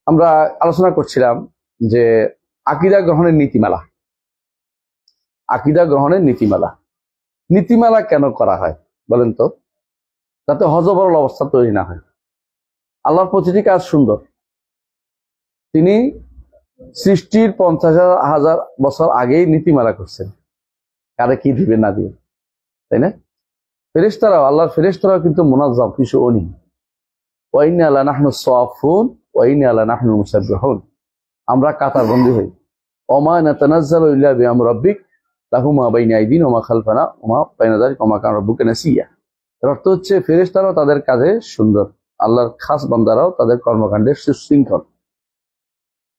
আমরা আলোচনা করছিলাম যে আকীদা গ্রহণের নীতিমালা। আকীদা গ্রহণের নীতিমালা নীতিমালা কেন করা হয় বলেন তো? যাতে হযবরল অবস্থা তৈরি না হয়। আল্লাহর প্রতিটি কাজ সুন্দর। তিনি সৃষ্টির 50,000 বছর আগেই নীতিমালা করছেন, কারে কি দিবে না দিবে, তাই না? ফেরেশতারাও, আল্লাহর ফেরেশতারাও কিন্তু মুনাজ্জাম, কিছু অনি। ওয়া ইন্না লানাহনু সাফুন ওয়া ইন্না লানাহনু মুসাব্বিহুন। আমরা কাতারবন্দি হই। ওমা নাতানাজ্জালু ইল্লা বিআমরি রাব্বিক লাহু মা বাইনা আইদিনা ওয়া মা খালফানা ওয়া মা বাইনা যালিকা ওয়া মা কানা রাব্বুকা নাসিয়া। এর অর্থ হচ্ছে ফেরেশতারাও তাদের কাজে সুন্দর, আল্লাহর খাস বান্দারাও তাদের কর্মকাণ্ডে সুশৃঙ্খল।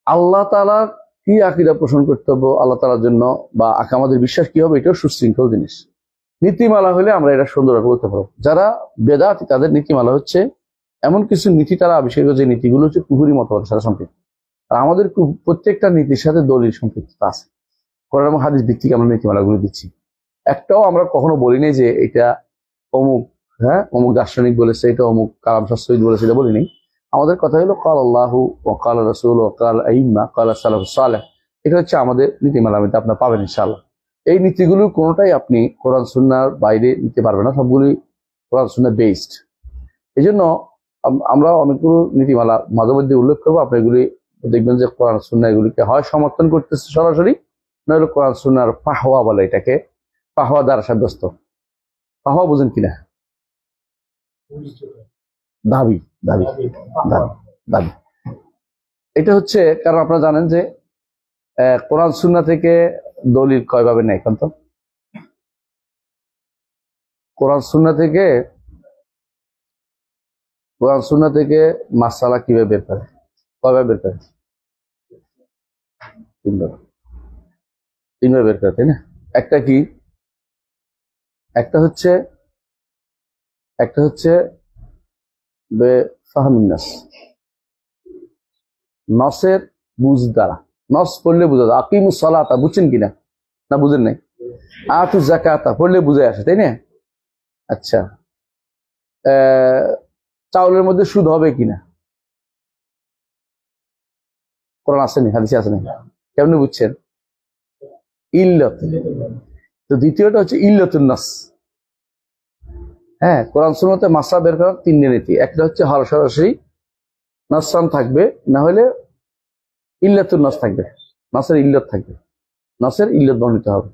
আল্লাহ তাআলা কি আকীদা পোষণ করতে হবে আল্লাহ তাআলার জন্য, বা আমাদের বিশ্বাস কি হবে, এটাও সুশৃঙ্খল জিনিস। নীতিমালা হলে আমরা এটা সুন্দরভাবে বলতে পারবো। যারা বেদাতি তাদের নীতিমালা হচ্ছে এমন কিছু নীতি তারা আবিষ্কার করে, যে নীতিগুলো হচ্ছে কুফরি মতবাদের সাথে সম্পৃক্ত। আর আমাদের প্রত্যেকটা নীতির সাথে দলিল সম্পৃক্ততা আছে। কোরআন এবং হাদিস ভিত্তিক আমরা নীতিমালাগুলো দিচ্ছি। একটাও আমরা কখনো বলি নাই যে এটা অমুক অমুক দার্শনিক বলেছে, এটা অমুক কালাম শাস্ত্রবিদ বলেছে, এটা বলিনি। আমাদের কথা হলো কাল আল্লাহু ওয়া কাল রাসূল ওয়া কাল আইম্মা কাল সালাফুস সালেহ। এটা হচ্ছে আমাদের নীতিমালা, আমি আপনারা পাবেন ইনশাআল্লাহ। এই নীতিগুলো কোনোটাই আপনি কোরআন সুন্নাহর বাইরে নিতে পারবেন না, সবগুলি কোরআন সুন্নাহ বেসড। এই জন্য আমরা অনেকগুলো নীতিমালা মাঝে মধ্যে উল্লেখ করবো। আপনি এগুলি দেখবেন যে কোরআন সুন্নাহ এগুলিকে হয় সমর্থন করতেছে সরাসরি, নইলে কোরআন সুন্নাহর ফাহওয়া বলে এটাকে, ফাহওয়া দ্বারা সাব্যস্ত। ফাহওয়া বুঝেন কিনা? দাবি দাবি দাবি। এটা হচ্ছে কারণ আপনারা জানেন যে কোরআন সুন্নাহ থেকে দলিল কয়ভাবে নেয় এখন তো? কোরআন সুন্নাহ থেকে মাসআলা কিভাবে বের করে, কয়ভাবে বের করে? তিনভাবে বের করে, তাই না? একটা কি? একটা হচ্ছে বেফাহমিন নাস, নসের বুঝ দ্বারা। নস পড়লে বুঝা যায়। আকিমুস সালাতা বুঝছেন কিনা, না বুঝেন নাই? আতু যাকাতা পড়লে বুঝে আসে, তাই না? আচ্ছা, চাউলের মধ্যে সুদ হবে কিনা, কোরআন আসেনি, হাদিসে আসেনি, কেমনে বুঝছেন? ইল্লত। তো দ্বিতীয়টা হচ্ছে ইল্লাতুন নাস। কোরআন সুন্নাতে মাসলা বের করার তিনটে নীতি। একটা হচ্ছে সরাসরি নাসান থাকবে, না হলে ইল্লাতুন নাস থাকবে, নাসের ইল্লত থাকবে, নাসের ইল্লত বর্ণিত হবে।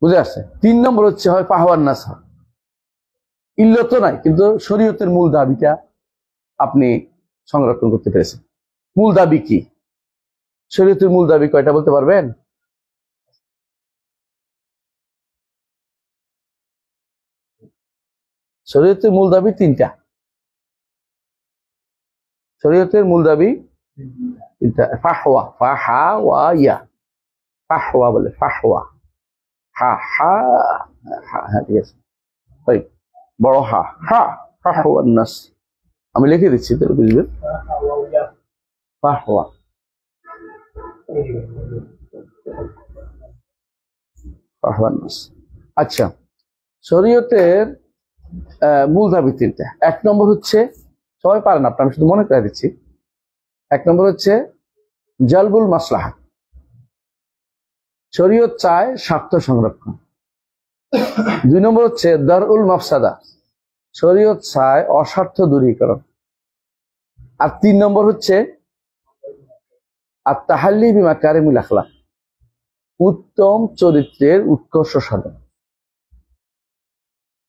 বুঝে আসছে? 3 নম্বর হচ্ছে হয় ফাহওয়ান নাস, ইল্লত নাই কিন্তু শরীয়তের মূল দাবিটা আপনি সংরক্ষণ করতে পেরেছেন। মূল দাবি কি? শরীয়তের মূল দাবি কয়টা বলতে পারবেন? শরীয়তের মূল দাবি 3টা। শরীয়তের মূল দাবি 3টা। ফাহওয়া, ফাহাওয়া, ফাহওয়া বলে, ফাহওয়া, হা হা হা, ঠিক আছে, বড় হা হা, ফাহওয়ান নাস। আমি লিখে দিচ্ছি তাহলে বুঝবেন। ফাহওয়া, ফাহওয়ান নাস। আচ্ছা, শরীয়তের মূল দাবি 3টা। 1 নম্বর হচ্ছে, সবাই পারেন আপনার, আমি শুধু মনে করে দিচ্ছি। 1 নম্বর হচ্ছে জালবুল মাসলাহা, শরীয়ত চায় স্বার্থ সংরক্ষণ। 2 নম্বর হচ্ছে দারউল মাফসাদা, শরীয়ত চায় অস্বার্থ দূরীকরণ। আর 3 নম্বর হচ্ছে আত-তাহাল্লি বিমাকারিমিল আখলাক, উত্তম চরিত্রের উৎকর্ষ সাধন।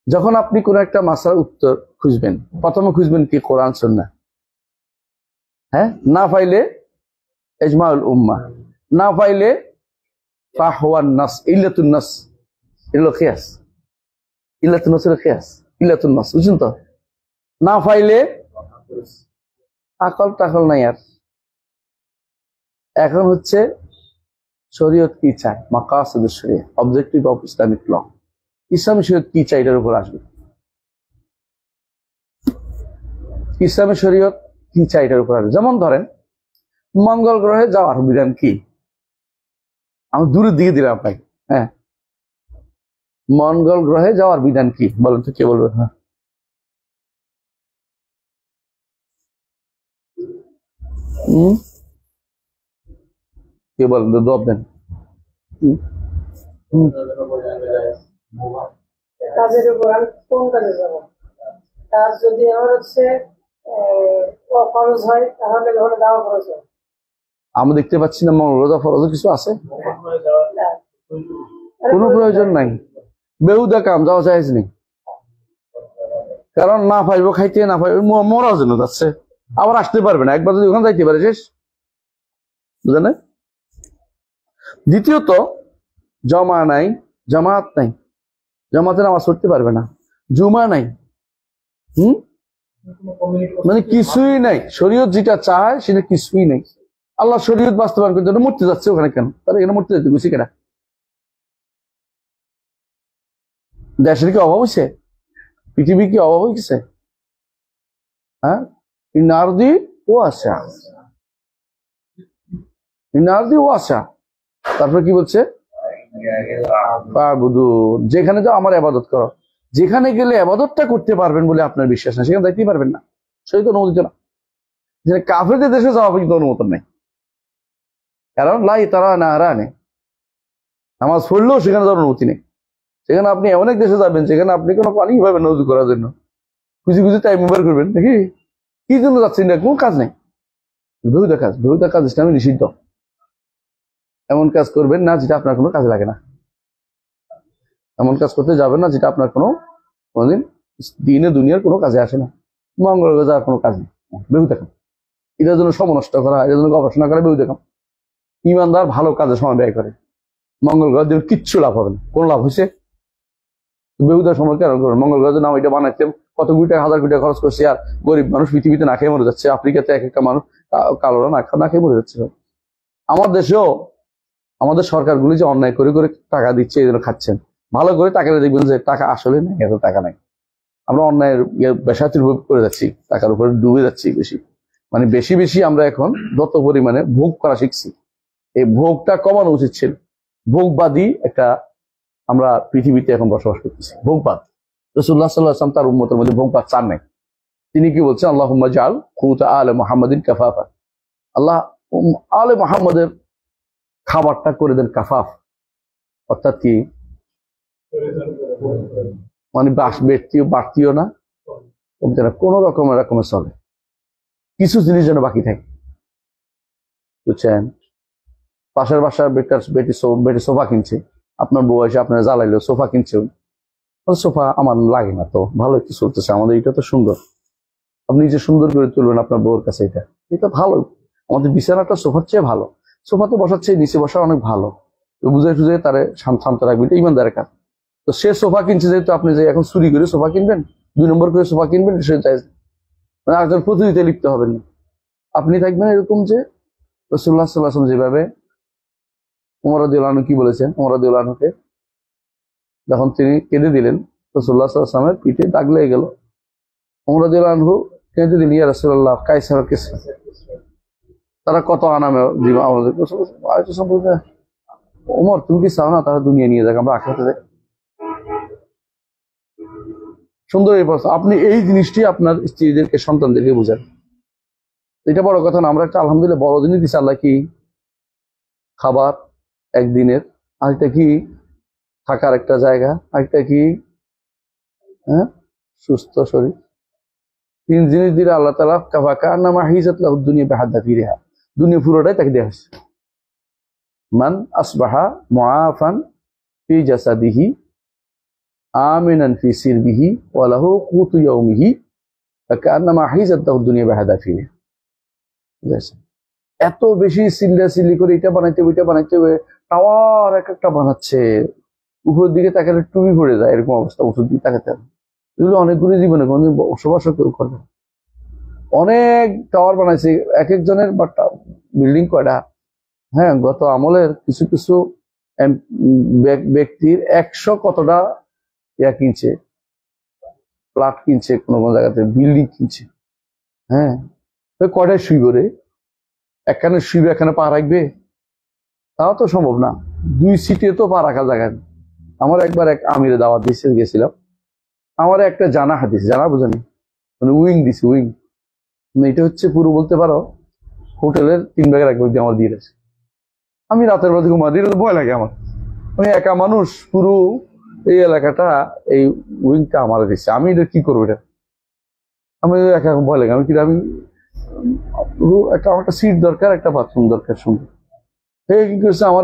যখন আপনি কোন একটা মাসলার উত্তর খুঁজবেন, প্রথমে খুঁজবেন কি? কোরআন সুন্নাহ। না পাইলে ইজমাউল উম্মাহ, না পাইলে ফাহওয়ান নাস, ইল্লাতুন নাস, এগুলো কিয়াস, ইল্লাতুন নাসের কিয়াস, ইল্লাতুন নাস, বুঝছেন তো? না পাইলে আকল টাকল নাই আর। এখন হচ্ছে শরীয়ত কি চায়, মাকাসিদুশ শরিয়াহ, অবজেক্টিভ অফ ইসলামিক ল। ইসলামী শরীয়ত কি চায়, এটার উপর আসবে। ইসলামী শরীয়ত কি চায়, এটার উপর আসবে। যেমন ধরেন মঙ্গল গ্রহে যাওয়ার বিধান কি? আমি দূরের দিকে দিলাম আপনাকে। মঙ্গল গ্রহে যাওয়ার বিধান কি বলেন তো, কে বলবে? কে বলেন তো, জবাব দেন। কাজের উপর আমি কোন কাজে যাব? কাজ যদি আমার হচ্ছে খরচ হয় তাহলে ঘরে দেওয়া খরচ হয়। আমি দেখতে পাচ্ছি না মঙ্গল রোজা ফরজ কিছু আছে, না। কোনো প্রয়োজন নাই। বেহুদা কাম যাওয়া চাইজ নেই, কারণ না পাইবো খাইতে, না পাইবো মরার জন্য যাচ্ছে, আবার আসতে পারবে না। একবার যদি ওখানে যাইতে পারে শেষ, বুঝলেন? দ্বিতীয়ত, জমা নাই, জামাত নাই, জামাতে নামাজ পড়তে পারবে না। জুমা নাই, মানে কিছুই নাই। শরীয়ত যেটা চায় সেটা কিছুই নাই। আল্লাহ শরীয়ত বাস্তবায়ন করতে জন্য মরতে যাচ্ছে ওখানে, কেন তাহলে এখানে মরতে যেতে বুঝি কেনা? দেশের কি অভাব হয়েছে? পৃথিবী কি অভাব হয়ে গেছে? হ্যাঁ, ইনারদি ও আশা, ইনারদি ও আশা। তারপরে কি বলছে? যেখানে যাও আমার আবাদত করো। যেখানে গেলে আবাদতটা করতে পারবেন বলে আপনার বিশ্বাস না, সেখানে যাইতেই পারবেন না, সেই তো অনুমতি না। যেখানে কাফেরদের দেশে যাওয়া কিন্তু অনুমোদন নেই, কারণ লাই তারা না হারা নেই, নামাজ পড়লেও সেখানে যাওয়ার অনুমতি নেই। সেখানে আপনি এমন এক দেশে যাবেন যেখানে আপনি কোনো পানি পাবেন না উজু করার জন্য, খুঁজে খুঁজে টাইম ব্যবহার করবেন নাকি? কি জন্য যাচ্ছেন না? কোনো কাজ নেই। বেহুদা কাজ, বেহুদা কাজ ইসলামে নিষিদ্ধ। এমন কাজ করবেন না যেটা আপনার কোনো কাজে লাগে না। এমন কাজ করতে যাবেন না যেটা আপনার কোনোদিন দিনে দুনিয়ার কোনো কাজে আসে না। মঙ্গল গ্রহে যাওয়ার কোনো কাজ নেই, বেহুদা কাজ। এটার জন্য সময় নষ্ট করা, এটার জন্য গবেষণা করা বেহুদা কাজ। ইমানদার ভালো কাজে সময় ব্যয় করে। মঙ্গল গ্রহের জন্য কিচ্ছু লাভ হবে না, কোন লাভ হয়েছে? বেহুদার সময় কেন করবেন? মঙ্গল গ্রহের নাম এটা বানাইতে কত কোটি টাকা, হাজার কোটি টাকা খরচ করছে, আর গরিব মানুষ পৃথিবীতে না খেয়ে মরে যাচ্ছে। আফ্রিকাতে এক একটা মানুষ, কালোরা না খেয়ে মরে যাচ্ছে। আমার দেশেও আমাদের সরকারগুলি যে অন্যায় করে করে টাকা দিচ্ছে, এই জন্য খাচ্ছেন। ভালো করে টাকা দেখবেন যে টাকা আসলে নেই, এত টাকা নাই। আমরা অন্যায়ের বেসাতির করে যাচ্ছি, টাকার উপরে ডুবে যাচ্ছি বেশি, মানে বেশি বেশি আমরা এখন যত পরিমাণে ভোগ করা শিখছি। এই ভোগটা কমানো উচিত ছিল। ভোগবাদী একটা আমরা পৃথিবীতে এখন বসবাস করতেছি, ভোগবাদ। রাসূলুল্লাহ সাল্লাল্লাহু আলাইহি ওয়াসাল্লাম তার উম্মতের মধ্যে ভোগবাদ চান নাই। তিনি কি বলছেন? আল্লাহুম্মা জাআল কুতা আলে মুহাম্মাদিন কাফাফা। আল্লাহ আলে মুহাম্মাদের খাবারটা করে দেন কাফাফ, অর্থাৎ কি, মানে বাড়তিও না, কমতে না, কোন রকমের চলে, কিছু জিনিস যেন বাকি থাকে, বুঝছেন? পাশের বাসার বেটি সোফা কিনছে, আপনার বউ এসে আপনার জ্বালাইলো, সোফা কিনছে। সোফা আমার লাগে না তো, ভালো একটু চলতেছে, আমাদের এটা তো সুন্দর, আপনি যে সুন্দর করে তুলবেন আপনার বউর কাছে, এটা ভালো, আমাদের বিছানাটা সোফার চেয়ে ভালো, সোফাতে বসার চেয়ে নিচে বসা অনেক ভালো, বুঝে টুঝে তারে শান্ত রাখবেন, এটা ইমানদারের কাজ। তো সে সোফা কিনছে, যেহেতু আপনি যে এখন চুরি করে সোফা কিনবেন, 2 নম্বর করে সোফা কিনবেন, সে জায়েজ, মানে আরেকজন প্রতিযোগিতায় লিপ্ত হবেন না। আপনি থাকবেন এরকম যে রাসূলুল্লাহ সাল্লাল্লাহু আলাইহি ওয়াসাল্লাম যেভাবে, ওমর রাদিয়াল্লাহু আনহু কি বলেছেন? ওমর রাদিয়াল্লাহু আনহুকে যখন তিনি কেঁদে দিলেন, রাসূলুল্লাহ সাল্লাল্লাহু আলাইহি ওয়াসাল্লামের পিঠে দাগ লেগে গেল, ওমর রাদিয়াল্লাহু আনহু কেঁদে দিলেন, ইয়া রাসূলুল্লাহ কাইসার কিসরা, তারা কত আনামে জীবন আমাদের। ওমর তুমি কি চাও না তারা দুনিয়া নিয়ে যাক, আমরা আখিরাতে যাই? সুন্দর এই প্রশ্ন। আপনি এই জিনিসটি আপনার স্ত্রীদেরকে, সন্তানদেরকে বুঝান, এটা বড় কথা না। আমরা একটা আলহামদুলিল্লাহ বড় জিনিস দিচ্ছি আল্লাহ, কি খাবার একদিনের, আরেকটা কি থাকার একটা জায়গা, আরেকটা কি সুস্থ শরীর। 3 জিনিস দিলে আল্লাহ তাআলা কাফাকান্নামা হিজাত লাহু দুনিয়া বিহাদ্দাফিরিহা, দুনিয়া পুরোটাই তাকে দেওয়া হয়েছে। মান আসবাহা মুআফান ফি জাসাদিহি আমিনান ফি সিরবিহি ওয়া লাহু কুতু ইয়াউমিহি ফাকান্নামা হিজাত লাহু দুনিয়া বিহাদ্দাফিরিহা। এত বেশি সিল্লি করে এটা বানাইতে ওইটা বানাইতে, টাওয়ার এক একটা বানাচ্ছে, উপরের দিকে তাকালে টুপি পড়ে যায়, এরকম অবস্থা। ওষুধ দিয়ে তাকাতে হবে, এগুলো অনেকগুলো জীবনে কোনদিন বসবাস কেউ করবে। অনেক টাওয়ার বানাইছে, এক একজনের বিল্ডিং কয়টা। হ্যাঁ, গত আমলের কিছু কিছু ব্যক্তির 100 কতটা কিনছে, ফ্ল্যাট কিনছে, কোন কোন জায়গাতে বিল্ডিং কিনছে। হ্যাঁ, কয়টায় শুইব রে? একখানে শুইবে, এখানে পা রাখবে, তাও তো সম্ভব না। 2 সিটে তো পা রাখা জায়গা। আমার একবার এক আমিরে দাওয়াত দিতে গেছিলাম, আমার একটা জানা হাদিস, জানা বুঝানি, মানে উইং দিছে, উইং, এটা হচ্ছে পুরো বলতে পারো হোটেলের 3 ভাগের 1 ভাগ দিয়ে আমার দিয়ে দিয়েছে। আমি রাতের বেলা ঘুমা দিলে ভয় লাগে আমার, আমি একা মানুষ, পুরো এই এলাকাটা এই উইংটা আমার দিচ্ছে, আমি এটা কি করবো? এটা আমি একা ভয় লাগে, আমি আমার একটা সিট দরকার, একটা বাথরুম দরকার, শুনবো কি করছে আমার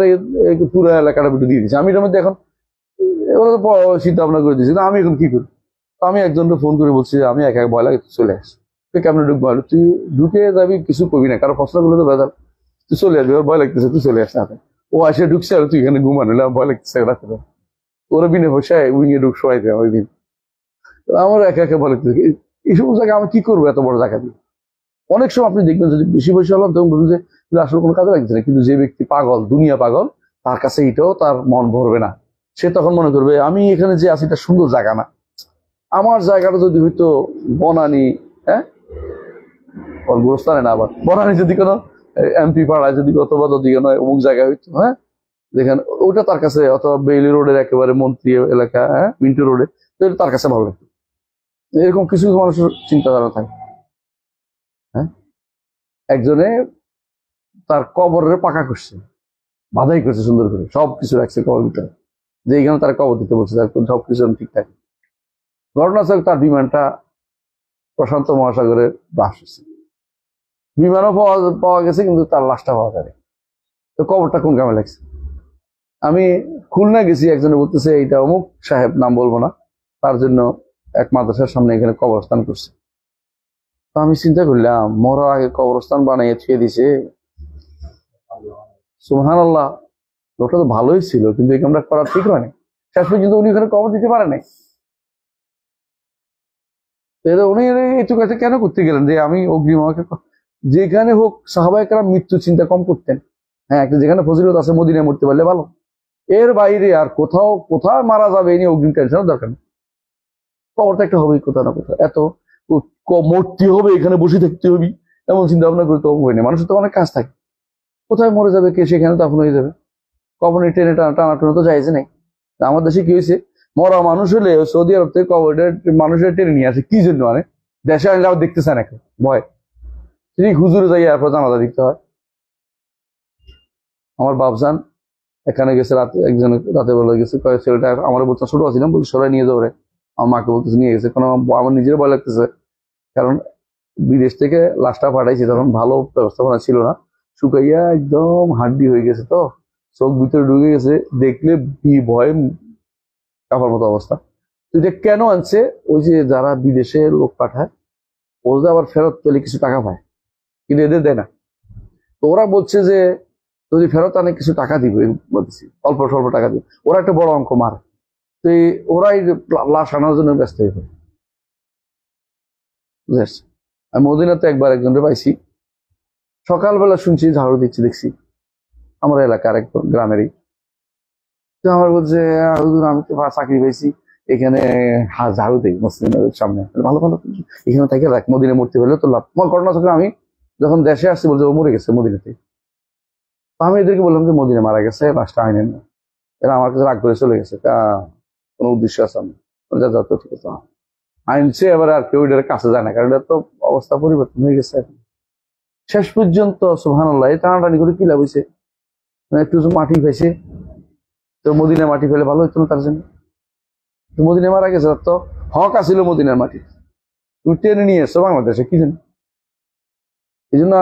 এই পুরো এলাকাটা একটু দিয়ে দিচ্ছে। আমি এটার মধ্যে এখন ওরা তো চিন্তা ভাবনা করে দিচ্ছে না, আমি এখন কি করি? আমি একজনকে ফোন করে বলছি যে আমি একা ভয় লাগে, তুই চলে আস। তুই কেমন ঢুকবো? তুই ঢুকে যাবি, কিছু কবি না, কারো প্রশ্ন করলে তো বেদার, তুই চলে আসবি, ওর ভয় লাগতেছে, তুই চলে আস না। ও আসে ঢুকছে আর তুই এখানে ঘুমানো, ভয় লাগতেছে রাতে, ওরা বিনে বসায় উইঙে ঢুক সবাই দেয় ওই দিন। আমার একা একা ভয় লাগতেছে, এই সমস্ত জায়গায় আমি কি করবো এত বড় জায়গা দিয়ে? অনেক সময় আপনি দেখবেন যদি বেশি বয়সে হলাম তখন বলুন যে আসলে কোনো কাজে লাগছে না, কিন্তু যে ব্যক্তি পাগল, দুনিয়া পাগল, তার কাছে এটাও তার মন ভরবে না। সে তখন মনে করবে আমি এখানে যে আছি এটা সুন্দর জায়গা না, আমার জায়গাটা যদি হয়তো বনানি, হ্যাঁ গোরস্থানে না, আবার বনানি যদি কোনো এমপি পাড়ায় যদি অথবা যদি কোনো অমুক জায়গায় হইতো, হ্যাঁ যেখানে ওটা তার কাছে, অথবা বেইলি রোডের একেবারে মন্ত্রী এলাকা, হ্যাঁ মিন্টু রোডে, তার কাছে ভালো লাগতো। এরকম কিছু মানুষের চিন্তাধারা থাকে। হ্যাঁ, একজনে তার কবরের পাকা করছে, বাধাই করছে সুন্দর করে, সবকিছু রাখছে কবর ভিতরে, যে এইখানে তার কবর দিতে বলছে, সবকিছু ঠিকঠাক। ঘটনা হচ্ছে তার বিমানটা প্রশান্ত মহাসাগরে বাস হচ্ছে, বিমানও পাওয়া গেছে, কিন্তু তার লাশটা পাওয়া যায়। তো কবরটা কোন কামে লাগছে? আমি খুলনা গেছি, একজনে বলতেছে এইটা অমুক সাহেব, নাম বলবো না, তার জন্য এক মাদ্রাসার সামনে এখানে কবরস্থান করছে। তো আমি চিন্তা করলাম, মরার আগে কবরস্থান বানাইয়ে ছুঁয়ে দিছে, সুবহানাল্লাহ। লোকটা তো ভালোই ছিল, কিন্তু এই কামটা করা ঠিক হয়নি। শেষ পর্যন্ত উনি ওখানে কবর দিতে পারে নাই। উনি এইটুকু কাছে কেন করতে গেলেন যে আমি অগ্রিম আমাকে, যেখানে হোক সাহাবায়ে কেরাম মৃত্যু চিন্তা কম করতেন। হ্যাঁ, একটা যেখানে ফজিলত আছে মদিনায় মরতে পারলে ভালো, এর বাইরে আর কোথাও কোথায় মারা যাবে এই নিয়ে অগ্রিম টেনশনের দরকার নেই। কবরটা একটা হবেই কোথাও না কোথাও, এত মরতে হবে এখানে বসে থাকতে হবে এমন চিন্তা ভাবনা করতে হয়নি। মানুষের তো অনেক কাজ থাকে, কোথায় মরে যাবে কে, সেখানে দাফন হয়ে যাবে। কবরে টেনে টানাটানো তো যাইছে নাই। আমার দেশে কি হয়েছে, মরা মানুষ হলে সৌদি আরব থেকে কবরের মানুষের টেনে নিয়ে আসে, কি জন্য মানে দেশে আনলে আবার দেখতে চায় না কেউ, ভয়। ঠিক হুজুরে যাই এরপর জানাজা দিতে হয়। আমার বাপজান এখানে গেছে রাতে, একজন রাতে বেলা গেছে, ছেলেটা আমার বলতে ছোট ছিলাম, বলছি সবাই নিয়ে যাবে, আমার মাকে বলতেছে নিয়ে গেছে, কারণ আমার নিজের ভয় লাগতেছে, কারণ বিদেশ থেকে লাশটা পাঠাইছি তখন ভালো ব্যবস্থাপনা ছিল না, শুকাইয়া একদম হাড্ডি হয়ে গেছে, তো চোখ ভিতরে ঢুকে গেছে, দেখলে ভয় কাপার মতো অবস্থা। তো এটা কেন আনছে, ওই যে যারা বিদেশে লোক পাঠায়, ওদের আবার ফেরত পেলে কিছু টাকা পায়, কিন্তু এদের দেয় না। তো ওরা বলছে যে যদি ফেরত আনে কিছু টাকা দিবে, বলছি অল্প স্বল্প টাকা দিবে, ওরা একটা বড় অঙ্ক মারে। তো ওরাই লাশ আনার জন্য ব্যস্ত হয়ে পড়ে। বুঝেছ, আমি মদিনাতে একবার একজনকে পাইছি, সকালবেলা শুনছি ঝাড়ু দিচ্ছি, দেখছি আমার এলাকার এক গ্রামেরই। তো আমার বলছে হুজুর আমি তো চাকরি পাইছি এখানে, ঝাড়ু দিই মুসলিমের সামনে, ভালো ভালো, এখানে থেকে রাখ, মদিনে মূর্তি হলে তো লাভ। আমার ঘটনা চক্রে আমি যখন দেশে আসছি বলছে ও মরে গেছে মদিনাতে। তো আমি এদেরকে বললাম যে মদিনে মারা গেছে, লাশটা আইনেন না। এরা আমার কাছে রাগ করে চলে গেছে, কোনো উদ্দেশ্য আছে আমি ঠিক আছে আইনছে, এবার আর কেউ এটার কাছে যায় না, কারণ এটা তো অবস্থা পরিবর্তন হয়ে গেছে। শেষ পর্যন্ত সুবহানাল্লাহ এই টানাটানি করে কি লাভ হয়েছে, একটু মাটি পাইছে, তো মদিনায় মাটি ফেলে ভালো হইতো না তার জন্য। মদিনায় মারা গেছে, তো হক আছিল মদিনার মাটি, তুমি টেনে নিয়ে এসছো বাংলাদেশে কি জানি। এই জন্য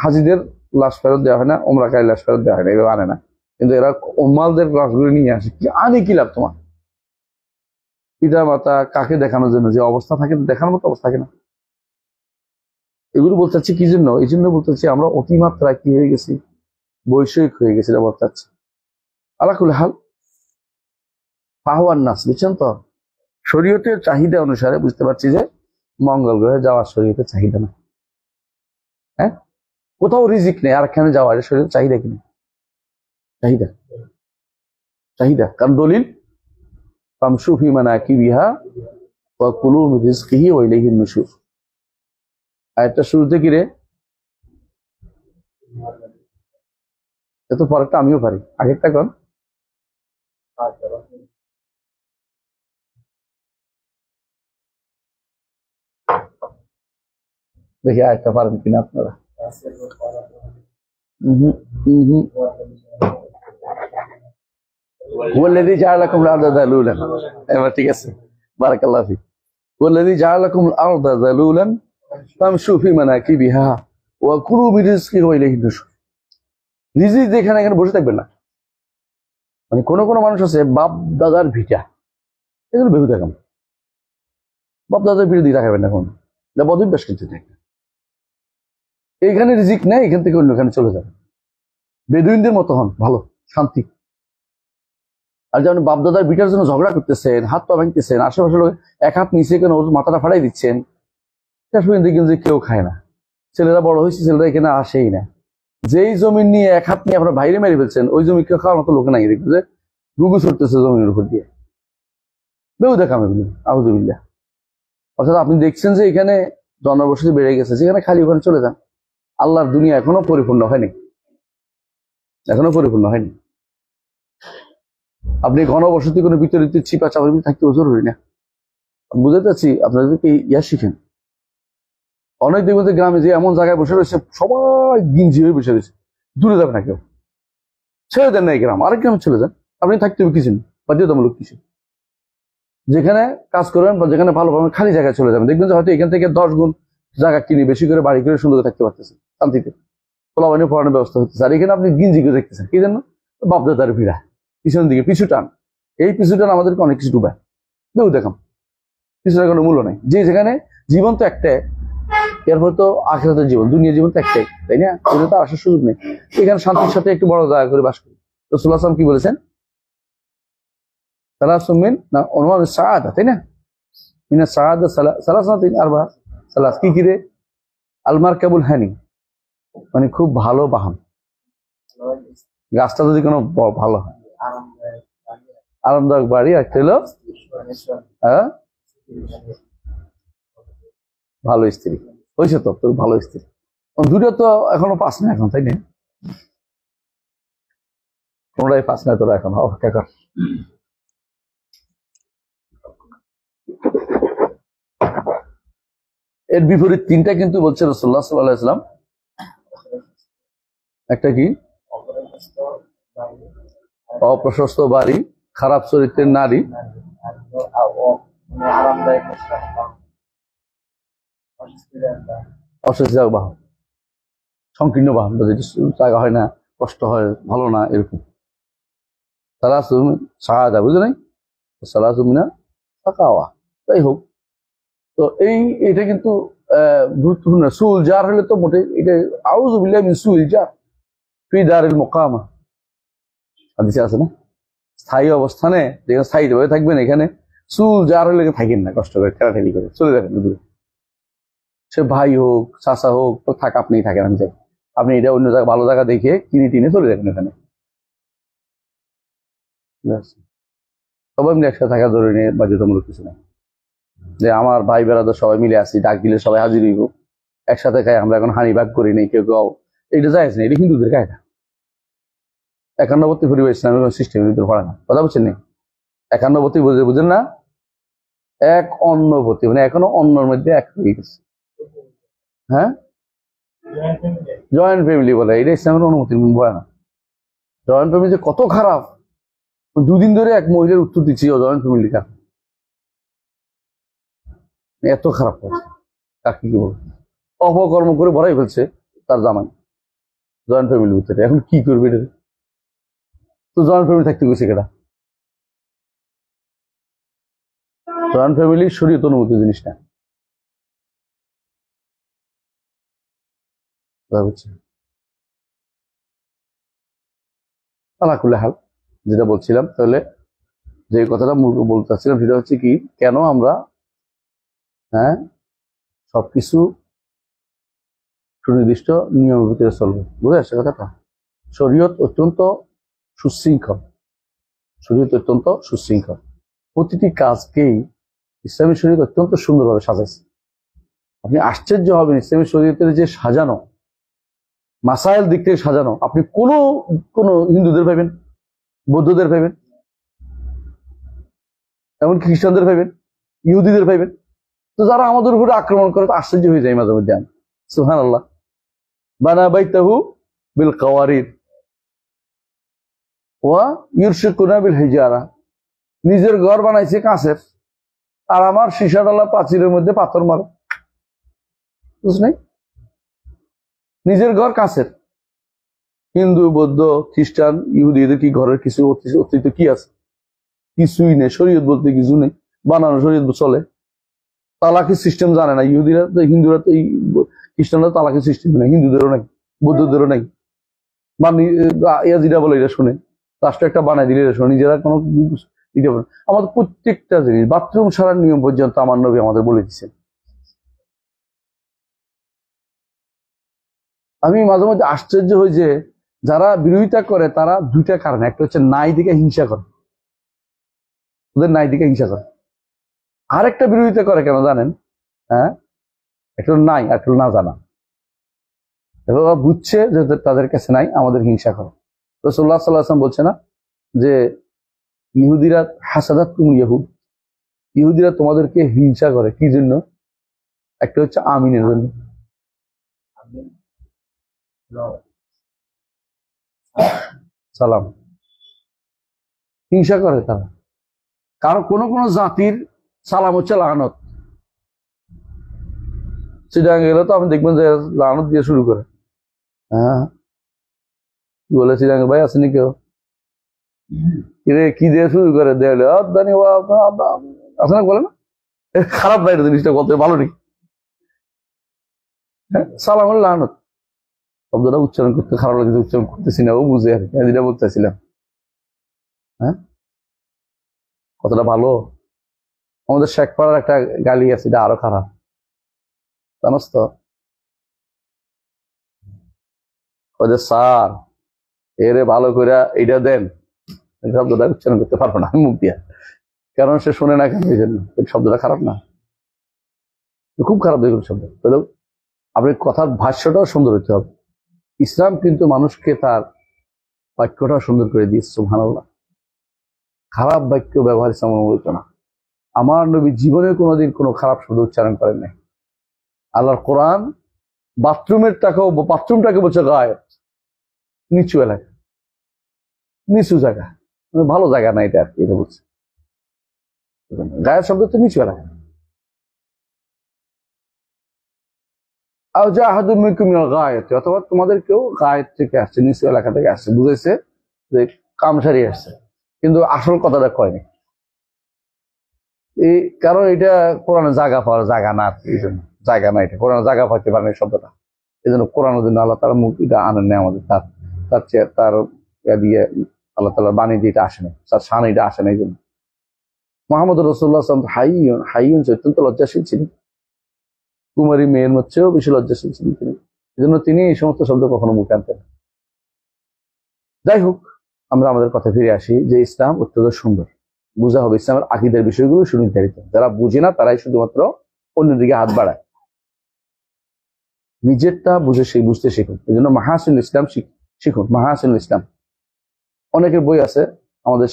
হাজিদের লাশ ফেরত দেওয়া হয় না, ওমরাকারী লাশ ফেরত দেওয়া হয় না, এগুলো আনে না। কিন্তু এরা উম্মালদের লাশগুলো নিয়ে আসে, কি আনে কি লাভ তোমার? পিতা মাতা কাকে দেখানোর জন্য যে অবস্থা থাকে, দেখানোর মতো অবস্থা থাকে না। এগুলো বলতে চাচ্ছি কি জন্য, এই জন্য বলতে চাচ্ছি আমরা অতিমাত্রায় কি হয়ে গেছি, বৈষয়িক হয়ে গেছি, এটা বলতে চাচ্ছি। আলাকুল হাল পাহওয়ার নাস, বুঝছেন তো, শরীয়তের চাহিদা অনুসারে বুঝতে পারছি যে মঙ্গল গ্রহে যাওয়ার শরীয়তের চাহিদা না। হ্যাঁ, কোথাও রিজিক নেই, আর এখানে যাওয়ার শরীরের চাহিদা কিনা, চাহিদা চাহিদা, কারণ দলিল ফামশু ফি মানাকিবিহা ওয়া কুলু মিন রিজকিহি ওয়া ইলাইহিন নুশুর। আয়াতটা শুরুতে কি রে, এত পরেরটা আমিও পারি, আগেরটা কোন? দেখি আয়াতটা পারেন কিনা আপনারা। والذي جعل لكم الأرض ذلولا এবার ঠিক আছে বারাকাল্লাহু ফিক والذي جعل لكم الأرض ذلولا فامشوا في مناكبها وكلوا من رزقه وإليه النشور রিজিক যেখানে এখানে বসে থাকবেন না মানে কোন কোন মানুষ আছে বাপ দাদার ভিটা এগুলো বেহুদা কাম বাপ দাদার ভিটা দিয়ে রাখাবেন না কোন এটা বদভ্যাস কিন্তু এইখানে রিজিক নেই এখান থেকে অন্যখানে চলে যাবে বেদুইনদের মতো হন ভালো শান্তি আর যেমন বাপদাদার বিটার জন্য ঝগড়া করতেছেন হাত পা ভাঙতেছেন আশেপাশে লোক এক হাত নিচে কেন ওর মাথাটা ফাড়াই দিচ্ছেন দেখবেন যে কেউ খায় না ছেলেরা বড় হয়েছে ছেলেরা এখানে আসেই না যেই জমি নিয়ে এক হাত নিয়ে আপনার বাইরে মেরে ফেলছেন ওই জমি কেউ খাওয়ার মতো লোক নাই দেখবে যে গুগু ছড়তেছে জমির উপর দিয়ে বেহুদা কাম এগুলো আউযুবিল্লাহ অর্থাৎ আপনি দেখছেন যে এখানে জনবসতি বেড়ে গেছে যেখানে খালি ওখানে চলে যান আল্লাহর দুনিয়া এখনো পরিপূর্ণ হয়নি আপনি ঘনবসতি কোনো বিতরিত চিপা চাপের ভিতরে থাকতে জরুরি না বুঝতে চাচ্ছি আপনাদেরকে ইয়া শিখেন অনেক দেখবেন গ্রামে যে এমন জায়গায় বসে রয়েছে সবাই গিঞ্জি হয়ে বসে রয়েছে দূরে যাবে না কেউ ছেড়ে দেন না এই গ্রাম আরেক গ্রামে চলে যান আপনি থাকতে হবে কিছু বাধ্যতামূলক কিছু যেখানে কাজ করবেন বা যেখানে ভালো পাবেন খালি জায়গায় চলে যাবেন দেখবেন যে হয়তো এখান থেকে 10 গুণ জায়গা কিনে বেশি করে বাড়ি করে সুন্দর থাকতে পারতেছেন শান্তিতে পোলাবানি পড়ানোর ব্যবস্থা হচ্ছে আর এখানে আপনি গিঞ্জি করে দেখতেছেন কি জন্য বাপদাদার ভিড়া পিছনের দিকে পিছু টান এই পিছু টান আমাদেরকে অনেক কিছু ডুবায় দেউ দেখাম পিছনের কোনো মূল্য নাই যে যেখানে জীবন তো একটাই এরপর তো আখিরাতের জীবন দুনিয়া জীবন তো একটাই তাই না এটা তো আসার সুযোগ নেই এখানে শান্তির সাথে একটু বড় জায়গা করে বাস করি রাসূলুল্লাহ সাল্লাল্লাহু আলাইহি ওয়াসাল্লাম কি বলেছেন সালাসুমিন না অনুমান সাআদা তাই না মিনা সাআদা সালাসাতিন আরবা সালাস কি রে আল মারকাবুল হানি মানে খুব ভালো বাহন গাছটা যদি কোনো ভালো হয় আরামদায়ক বাড়ি একটা হলো ভালো স্ত্রী হয়েছে তো তোর ভালো স্ত্রী দুটো তো এখনো পাস না এখন তাই না কোনটাই পাস না তোরা এখন অপেক্ষা কর এর বিপরীত তিনটা কিন্তু বলছে রাসূলুল্লাহ সাল্লাল্লাহু আলাইহি ওয়াসাল্লাম একটা কি অপ্রশস্ত বাড়ি খারাপ চরিত্রের নারী অস্বস্তিদায়ক বাহন সংকীর্ণ বাহন জায়গা হয় না কষ্ট হয় ভালো না এরকম সালাসুম সাহাদা বুঝলে নাই সালাসুমিনা তাকাওয়া তাই হোক তো এটা কিন্তু গুরুত্বপূর্ণ সুল জার হলে তো মোটে এটা আউযু বিল্লাহি মিন সুল জার ফি দারিল মুকামা হাদিসে আছে না স্থায়ী অবস্থানে যেখানে স্থায়ীভাবে থাকবেন এখানে সুল জার হলে থাকেন না কষ্ট করে ঠেলাঠেলি করে চলে যাবেন দূরে সে ভাই হোক চাচা হোক তো থাক আপনিই থাকেন আমি যাই আপনি এটা অন্য জায়গা ভালো জায়গা দেখে কিনে টিনে চলে যাবেন এখানে সবাই মিলে একসাথে থাকা জরুরি নেই বাধ্যতামূলক কিছু নেই যে আমার ভাই বেড়াদের সবাই মিলে আসি ডাক দিলে সবাই হাজির হইব একসাথে খাই আমরা এখন হানি ভাগ করি নেই কেউ কেউ এটা যায় না এটা হিন্দুদের কায়দা 91 পরিবার ইসলামিক সিস্টেমের ভিতরে পড়ে না কথা বলছেন না 91 বুঝেন না এক অন্নপতি মানে এখনো অন্যর মধ্যে এক হয়ে গেছে হ্যাঁ জয়েন্ট ফ্যামিলি বলে এটা ইসলামের অনুমতি বলে না জয়েন্ট ফ্যামিলি যে কত খারাপ দুদিন ধরে এক মহিলার উত্তর দিচ্ছি জয়েন্ট ফ্যামিলি কার এত খারাপ হচ্ছে কাকে কি বলবো অপকর্ম করে ভরাই ফেলছে তার জামাই জয়েন্ট ফ্যামিলির ভিতরে এখন কি করবে এটা তো জয়েন্ট ফ্যামিলি থাকতে গেছে কেটা জয়েন্ট ফ্যামিলি শরীয়ত অনুমতি জিনিসটা আলাকুল্লাহ হাল যেটা বলছিলাম তাহলে যে কথাটা বলতে চাচ্ছিলাম সেটা হচ্ছে কি কেন আমরা সবকিছু সুনির্দিষ্ট নিয়মের ভিতরে চলবে বুঝে আসছে কথাটা শরীয়ত অত্যন্ত সুশৃঙ্খল প্রতিটি কাজকেই ইসলামী শরীয়ত অত্যন্ত সুন্দরভাবে সাজাইছে আপনি আশ্চর্য হবেন ইসলামী শরীয়তের যে সাজানো মাসাইল দিক থেকে সাজানো আপনি কোন হিন্দুদের পাইবেন বৌদ্ধদের পাইবেন এমনকি খ্রিস্টানদের পাইবেন ইহুদিদের পাইবেন তো যারা আমাদের উপরে আক্রমণ করে আশ্চর্য হয়ে যায় মাঝে মধ্যে আমি সুবহানাল্লাহ বানা বাইতাহু বিল কাওয়ারির ওয়া ইউরশিকুনা বিল হিজারা, নিজের ঘর বানাইছে কাঁচের, আর আমার সীসাডালা প্রাচীরের মধ্যে পাথর মারে। বুঝ নাই, নিজের ঘর কাঁচের। হিন্দু, বৌদ্ধ, খ্রিস্টান, ইহুদি, এদের কি ঘরের কিছু অস্তিত্ব কি আছে? কিছুই নেই। শরীয়ত বলতে কিছু নেই, বানানো শরীয়ত চলে। তালাকের সিস্টেম জানে না ইহুদিরা, তো হিন্দুরা তো, এই খ্রিস্টানরা তালাকের সিস্টেম নেই, হিন্দুদেরও নাই, বৌদ্ধদেরও নাই। ইয়াজিরা বলে এটা শুনে, রাষ্ট্র একটা বানাই দিলে এটা শুনে, নিজেরা কোনো দিতে পারে। আমাদের প্রত্যেকটা জিনিস, বাথরুম সারার নিয়ম পর্যন্ত আমার নবী আমাদের বলে দিচ্ছেন। আমি মাঝে মাঝে আশ্চর্য হই যে যারা বিরোধিতা করে তারা দুইটা কারণ, একটা হচ্ছে নাই দিকে হিংসা করে, ওদের নাই দিকে হিংসা করে। আরেকটা বিরোধিতা করে কেন জানেন? হ্যাঁ, একটা নাই, একটা না জানা। এবার বুঝছে যে তাদের কাছে নাই, আমাদের হিংসা করে। রাসূলুল্লাহ সাল্লাল্লাহু আলাইহি ওয়াসাল্লাম বলছে না যে ইহুদিরা হাসাদাত তুম ইহুদ, ইহুদিরা তোমাদেরকে হিংসা করে কি জন্য? একটা হচ্ছে আমিনের জন্য। সালাম হিংসা করে তারা। কারণ কোন কোন জাতির সালাম হচ্ছে লানত। চিটাং গেলে তো আপনি দেখবেন যে লানত দিয়ে শুরু করে। হ্যাঁ, বলে চিটাং ভাই আসেনি কেউ, কি দিয়ে শুরু করে দেয়ালে আসে না, বলে না খারাপ নাই জিনিসটা, বলতে ভালো নেই। সালাম হল লানত, শব্দটা উচ্চারণ করতে খারাপ লাগে, উচ্চারণ করতেছি না, ও বুঝে আর কি, যেটা বলতেছিলাম। হ্যাঁ, কতটা ভালো। আমাদের শেখপাড়ার একটা গালি আছে, এটা আরো খারাপ, জানোস তো? স্যার এরে ভালো করে এইটা দেন, শব্দটা উচ্চারণ করতে পারবো না মুখ দিয়া, কারণ সে শোনে না কেন, এই জন্য। শব্দটা খারাপ না? খুব খারাপ দেখুন শব্দ। তাহলে আপনি কথার ভাষ্যটাও সুন্দর হতে হবে। ইসলাম কিন্তু মানুষকে তার বাক্যটাও সুন্দর করে দিয়েছে। সুবহানাল্লাহ। খারাপ বাক্য ব্যবহার ইসলাম অনুমোদিত না। আমার নবী জীবনে কোনোদিন কোনো খারাপ শব্দ উচ্চারণ করেন নাই। আল্লাহর কোরআন বাথরুমটাকে বলছে গায়েব, নিচু এলাকা, নিচু জায়গা, মানে ভালো জায়গা না এটা আর কি, এটা বলছে। গায়েব শব্দ তো নিচু এলাকা। অথবা তোমাদের কেউ গায়েব থেকে আসছে, নিচু এলাকা থেকে আসছে, বুঝেছে যে কামসারি আসছে, কিন্তু আসল কথাটা কয়নি। এই কারণ এটা কোরআনে জায়গা পাওয়ার জায়গা না, এই জন্য জায়গা না, এটা কোরআনে জায়গা পাইতে পারে না শব্দটা। এই জন্য কোরআনের জন্য আল্লাহ তাআলা মুখ এটা আনেন না আমাদের, তার দিয়ে আল্লাহ তাআলার বাণী দিয়ে এটা আসে না, তার শান এটা আসে না। এই জন্য মুহাম্মদ রাসূলুল্লাহ সাল্লাল্লাহু আলাইহি ওয়াসাল্লাম হাইয়ুন, অত্যন্ত লজ্জাশীল ছিলেন, কুমারী মেয়ের মধ্যেও বেশি লজ্জাশীল ছিলেন তিনি। এই জন্য তিনি এই সমস্ত শব্দ কখনো মুখে আনতেন। যাই হোক, আমরা আমাদের কথা ফিরে আসি যে ইসলাম অত্যন্ত সুন্দর, বুঝা হবে। ইসলামের আকীদার বিষয়গুলো সুনির্ধারিত, যারা বুঝে না তারাই শুধুমাত্র অন্যদিকে হাত বাড়ায়। নিজেরটা বুঝে বুঝতে শিখুন। এই জন্য মাহাসিনুল ইসলাম শিখুন। মাহাসিনুল ইসলাম অনেকের বই আছে, আমাদের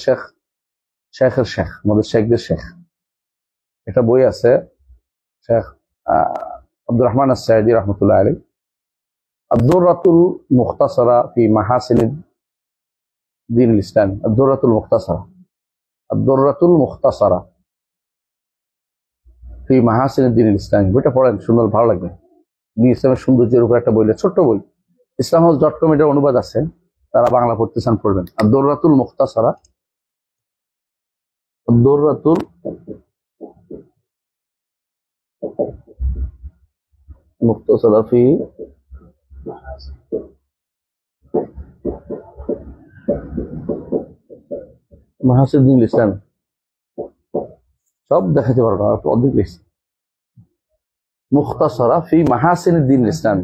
শেখের শেখ, আমাদের শেখদের শেখ, একটা বই আছে শেখ আব্দুর রহমান আস-সাঈদী রাহমাতুল্লাহ আলাইহি, আদ-দুররাতুল মুখতাসারা ফি মাহাসিনিদ দ্বীনুল ইসলাম। আদ-দুররাতুল মুখতাসারা, আদ-দুররাতুল মুখতাসারা ফি মাহাসিনিদ দ্বীনুল ইসলাম। বইটা পড়েন, সুন্দর, ভালো লাগবে। ইসলামের সৌন্দর্যের উপর একটা বই, ছোট্ট বই, islamhouse.com এর অনুবাদ আছে, তারা বাংলা পড়তে চান পড়বেন। আদ-দুররাতুল মুখতাসারা, আদ-দুররাতুল মুখতাসারা ফি মাহাসিনিদ দ্বীনুল ইসলাম। সব দেখাতে পারবো না, অর্ধেক লিখছি। মুখতাসারা ফি মাহাসিনিদ দ্বীনুল ইসলাম।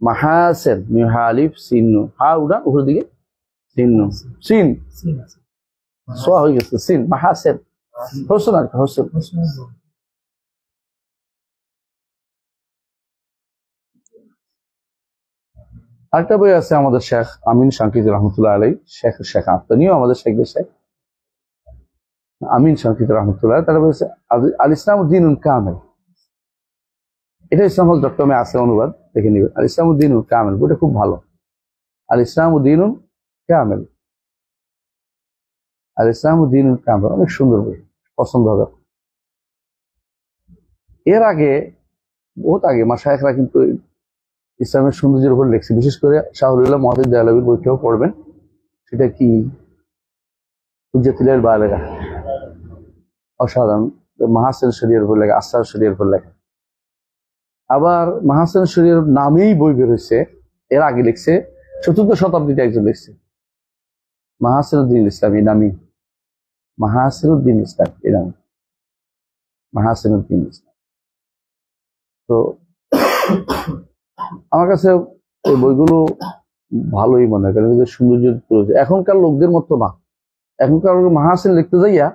মাহাসিন, মিহালিফ সিন, হা উড়া উপরের দিকে, সিন সোয়া হয়ে গেছে, সিন, মাহাসিন, হোসেন আর হোসেন। আরেকটা বই আছে আমাদের শেখ আমিন শানকিতি রহমতুল্লাহ আলাইহি, শেখ আত্মনিও আমাদের শেখদের শেখ আমিন শানকিতি রহমতুল্লাহ, তারা বলেছে আল ইসলাম দ্বীনুন কামিল। এটা islamhouse.com এ আছে অনুবাদ, দেখে নিবেন। আল ইসলাম দ্বীনুন কামিল, বইটা খুব ভালো। আল ইসলাম উদ্দিনুন কামেল, আল ইসলাম উদ্দিনুন কামেল, অনেক সুন্দর বই, পছন্দ হবে। এর আগে বহুত আগে মাশায়েখরা কিন্তু ইসলামের সৌন্দর্যের উপর লিখছে, বিশেষ করে শাহুল্লাহ মহাদিদ দেহলভির বইটাও পড়বেন। সেটা কি হুজ্জাতুল বালিগা, অসাধারণ। মাহাসিন শরীয়র উপর লেখা, আসরার শরীয়র উপর লেখা। আবার মাহাসিন শরীয়র নামেই বই বের হয়েছে, এর আগে লিখছে চতুর্থ শতাব্দীতে একজন লিখছে, মাহাসিনুদ্দিন ইসলাম, এই নামই মাহাসিনুদ্দিন ইসলাম, এই নাম মাহাসিনুদ্দিন ইসলাম। তো আমার কাছে এই বইগুলো ভালোই মনে হয়, কারণ সৌন্দর্য এখনকার লোকদের মতো না। এখনকার মাহাসিন লিখতে যাইয়া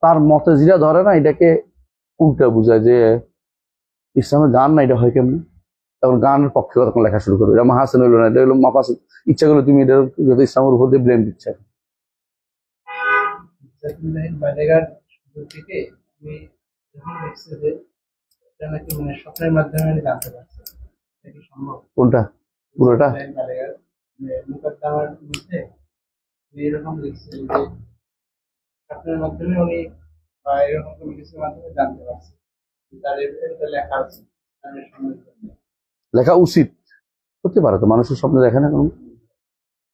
তার মতে যেটা ধরে না, এটাকে উল্টা বুঝায় যে ইসলামের গান না, এটা হয় কেমনি, তখন গানের পক্ষে তখন লেখা শুরু করবে, এটা মাহাসিন হইলো না, এটা হলো মাপাস, ইচ্ছা করলে তুমি এটা ইসলামের উপর দিয়ে ব্লেম দিচ্ছে। কোনটা? পুরোটা? এরকম লিখছে যে স্বপ্নের মাধ্যমে উনি বা এরকম কোনো কিছুর মাধ্যমে জানতে পারছে তার এর লেখা আছে। লেখা উচিত হতে পারে, তো মানুষের স্বপ্নে দেখে না কোনো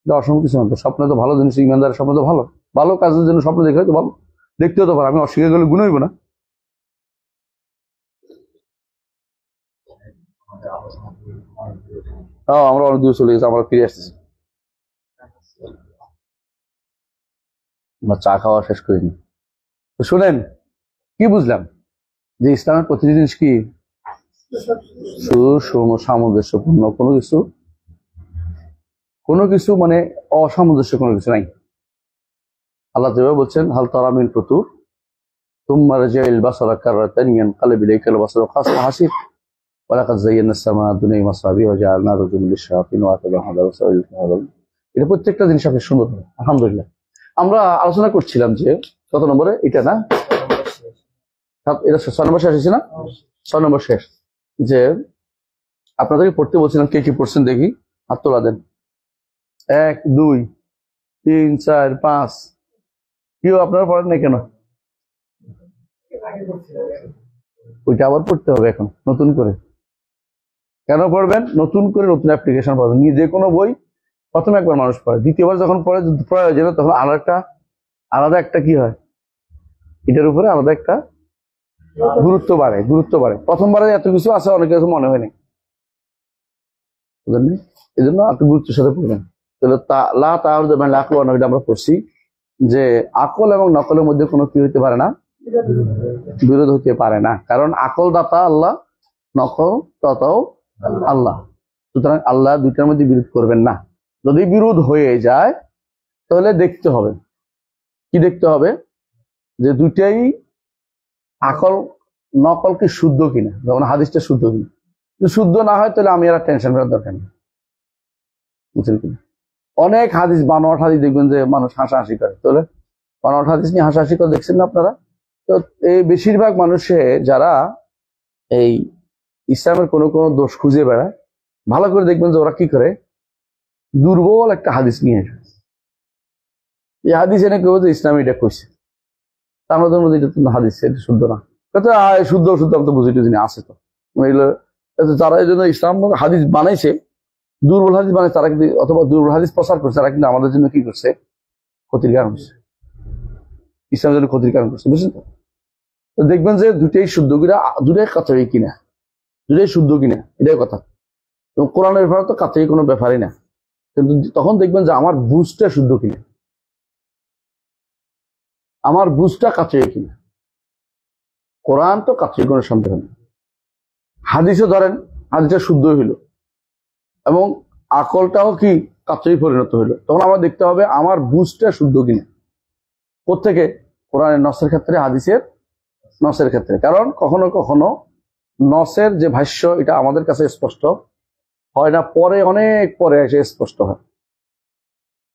অসংখ্য কিছু না, স্বপ্নে তো ভালো জিনিস, ইমানদারের স্বপ্ন তো ভালো, ভালো কাজের জন্য স্বপ্ন দেখলে তো ভালো, দেখতেও তো পারে। আমি অস্বীকার করলে গুণ হইব না। আমরা অনেক দূর চলে গেছি, আমরা ফিরে আসতেছি, আমরা চা খাওয়া শেষ করিনি। তো শোনেন, কি বুঝলাম যে ইসলামের প্রতিটি জিনিস কি সামঞ্জস্যপূর্ণ, কোনো কিছু মানে অসামঞ্জস্য কোনো কিছু নাই। আল্লাহ যেভাবে বলছেন, হাল তারা মিন ফুতুর তুম্মা রাজি'ল বাসারা কাররাতান ইয়ানকালিবু ইলাইকাল বাসারু খাসিআন হাসিব ওয়া লাকাদ যায়্যানা আস-সামাআ দুনিয়া বিমাসাবিহ ওয়া জাআলনা রুজুমান লিশ-শায়াতিন ওয়া আ'তাদনাহা লিস-সাইল। এটা প্রত্যেকটা জিনিস আপনি সুন্দর, আলহামদুলিল্লাহ। আমরা আলোচনা করছিলাম যে কত নম্বরে এটা, না এটা 6 নম্বর শেষ হয়েছে না? 6 নম্বর শেষ। যে আপনাদেরকে পড়তে বলছিলাম, কে কি পড়ছেন দেখি, হাত তোলা দেন। 1 2 3 4 5। কেউ আপনারা পড়েন না কেন? ওইটা আবার পড়তে হবে এখন নতুন করে। কেন পড়বেন? নতুন করে নতুন অ্যাপ্লিকেশন পাবেন। যে কোনো বই প্রথমে একবার মানুষ পড়ে, দ্বিতীয়বার যখন পড়ে প্রয়োজন তখন আলাদা একটা কি হয়, এটার উপরে আলাদা একটা গুরুত্ব বাড়ে। প্রথমবারে এত কিছু আছে, অনেক কিছু মনে হয়নি, বুঝলেন? এই জন্য আপনি গুরুত্বের সাথে পড়বেন। তাহলে আমরা পড়ছি যে আকল এবং নকলের মধ্যে কোনো কি হইতে পারে না, বিরোধ হইতে পারে না। কারণ আকল দাতা আল্লাহ, নকল দাতাও আল্লাহ। সুতরাং আল্লাহ দুইটার মধ্যে বিরোধ করবেন না। যদি বিরোধ হয়ে যায় তাহলে দেখতে হবে, কি দেখতে হবে, যে দুইটাই আকল নকল কি শুদ্ধ কিনা, যেমন হাদিসটা শুদ্ধ কিনা। যদি শুদ্ধ না হয় তাহলে আমি আর টেনশন করার দরকার নেই, বুঝছেন কিনা? অনেক হাদিস, বানোয়াট হাদিস দেখবেন যে মানুষ হাসাহাসি করে, তাহলে বানোয়াট হাদিস নিয়ে হাসাহাসি করে দেখছেন না আপনারা? তো এই বেশিরভাগ মানুষে যারা এই ইসলামের কোনো দোষ খুঁজে বেড়ায়, ভালো করে দেখবেন যে ওরা কি করে, দুর্বল একটা হাদিস নিয়ে আসে। এই হাদিস এনে কেউ যে ইসলাম এটা কইছে, আমাদের মধ্যে এটা তো হাদিস, এটা শুদ্ধ না, শুদ্ধ আমি তো বুঝি টুঝি আছে তো। যারা এই জন্য ইসলাম হাদিস বানাইছে, দুর্বল হাদিস বানাইছে তারা কিন্তু, অথবা দুর্বল হাদিস প্রচার করছে, তারা কিন্তু আমাদের জন্য কি করছে, ক্ষতির কারণ হচ্ছে, ইসলামের জন্য ক্ষতির কারণ করছে, বুঝলেন তো? দেখবেন যে দুটাই শুদ্ধ কিনা, দুটাই কাছাই কিনা, দুটাই শুদ্ধ কিনা, এটাই কথা। এবং কোরআনের ব্যাপারে তো কাছাই কোনো ব্যাপারই না, কিন্তু তখন দেখবেন যে আমার বুঝটা শুদ্ধ কিনা, আমার বুঝটা কাছাই কিনা। কোরআন তো কাছাই কোনো সন্দেহ নেই, হাদিসও ধরেন হাদিসটা শুদ্ধ হইল এবং আকলটাও কি কাছাই পরিণত হইলো, তখন আমার দেখতে হবে আমার বুঝটা শুদ্ধ কিনা। কোত্থেকে? কোরআনের নসের ক্ষেত্রে, হাদিসের নসের ক্ষেত্রে। কারণ কখনো কখনো নসের যে ভাষ্য, এটা আমাদের কাছে স্পষ্ট হয় না, পরে অনেক পরে এসে স্পষ্ট হয়।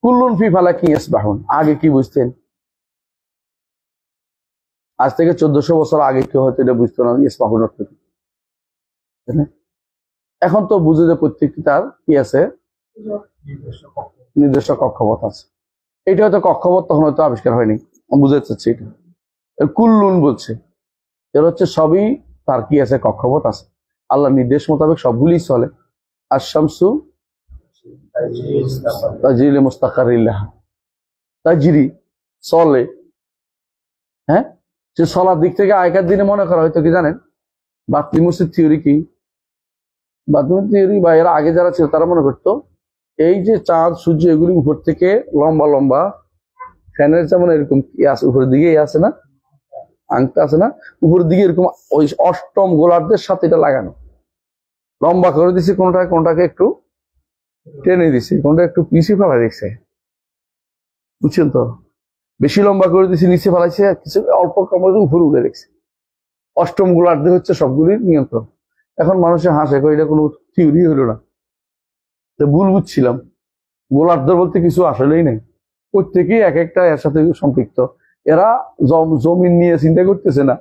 কুল্লুন ফি ফালাকি ইয়াসবাহুন, আগে কি বুঝতেন? আজ থেকে 1400 বছর আগে কেউ হয়তো এটা বুঝতো না ইয়াসবাহুন অর্থ কি। এখন তো বুঝে যে প্রত্যেকটি তার কি আছে, নিজস্ব কক্ষপথ আছে। এটা হয়তো কক্ষপথ তখন হয়তো আবিষ্কার হয়নি, আমি বুঝাতে চাচ্ছি। এটা কুল্লুন বলছে, এর হচ্ছে সবই তার কি আছে, কক্ষপথ আছে। আল্লাহ নির্দেশ মোতাবেক সবগুলি চলে। আর শামসু তাজরি মুস্তাকারিল্লাহ, তাজরি চলে। হ্যাঁ, যে চলার দিক থেকে আগেকার দিনে মনে করা হয়তো কি জানেন, বাতলিমুসের থিওরি কি, বাতলিমুসের থিওরি বা এরা আগে যারা ছিল তারা মনে করতো এই যে চাঁদ সূর্য এগুলি উপর থেকে লম্বা লম্বা ফ্যানের যেমন এরকম আছে উপরের দিকে আছে না, আংটা আছে না উপরের দিকে, এরকম ওই অষ্টম গোলার্ধের সাথে এটা লাগানো, লম্বা করে দিছে কোনটাকে একটু টেনে দিছে, কোনটা একটু পিছিয়ে ফেলা দিচ্ছে, বুঝছেন তো? বেশি লম্বা করে দিছে নিচে ফেলাইছে, কিছু অল্প কমরে উপরে উঠে রেখেছে। অষ্টম গোলার্ধে হচ্ছে সবগুলির নিয়ন্ত্রণ। এখন মানুষের হাসে কই এটা কোনো থিওরি হলো না, ভুল বুঝছিলাম। গোলার্ধ বলতে কিছু আসলেই নেই, প্রত্যেকেই এক একটা এর সাথে সম্পৃক্ত। এরা জমিন নিয়ে চিন্তা করতেছে না,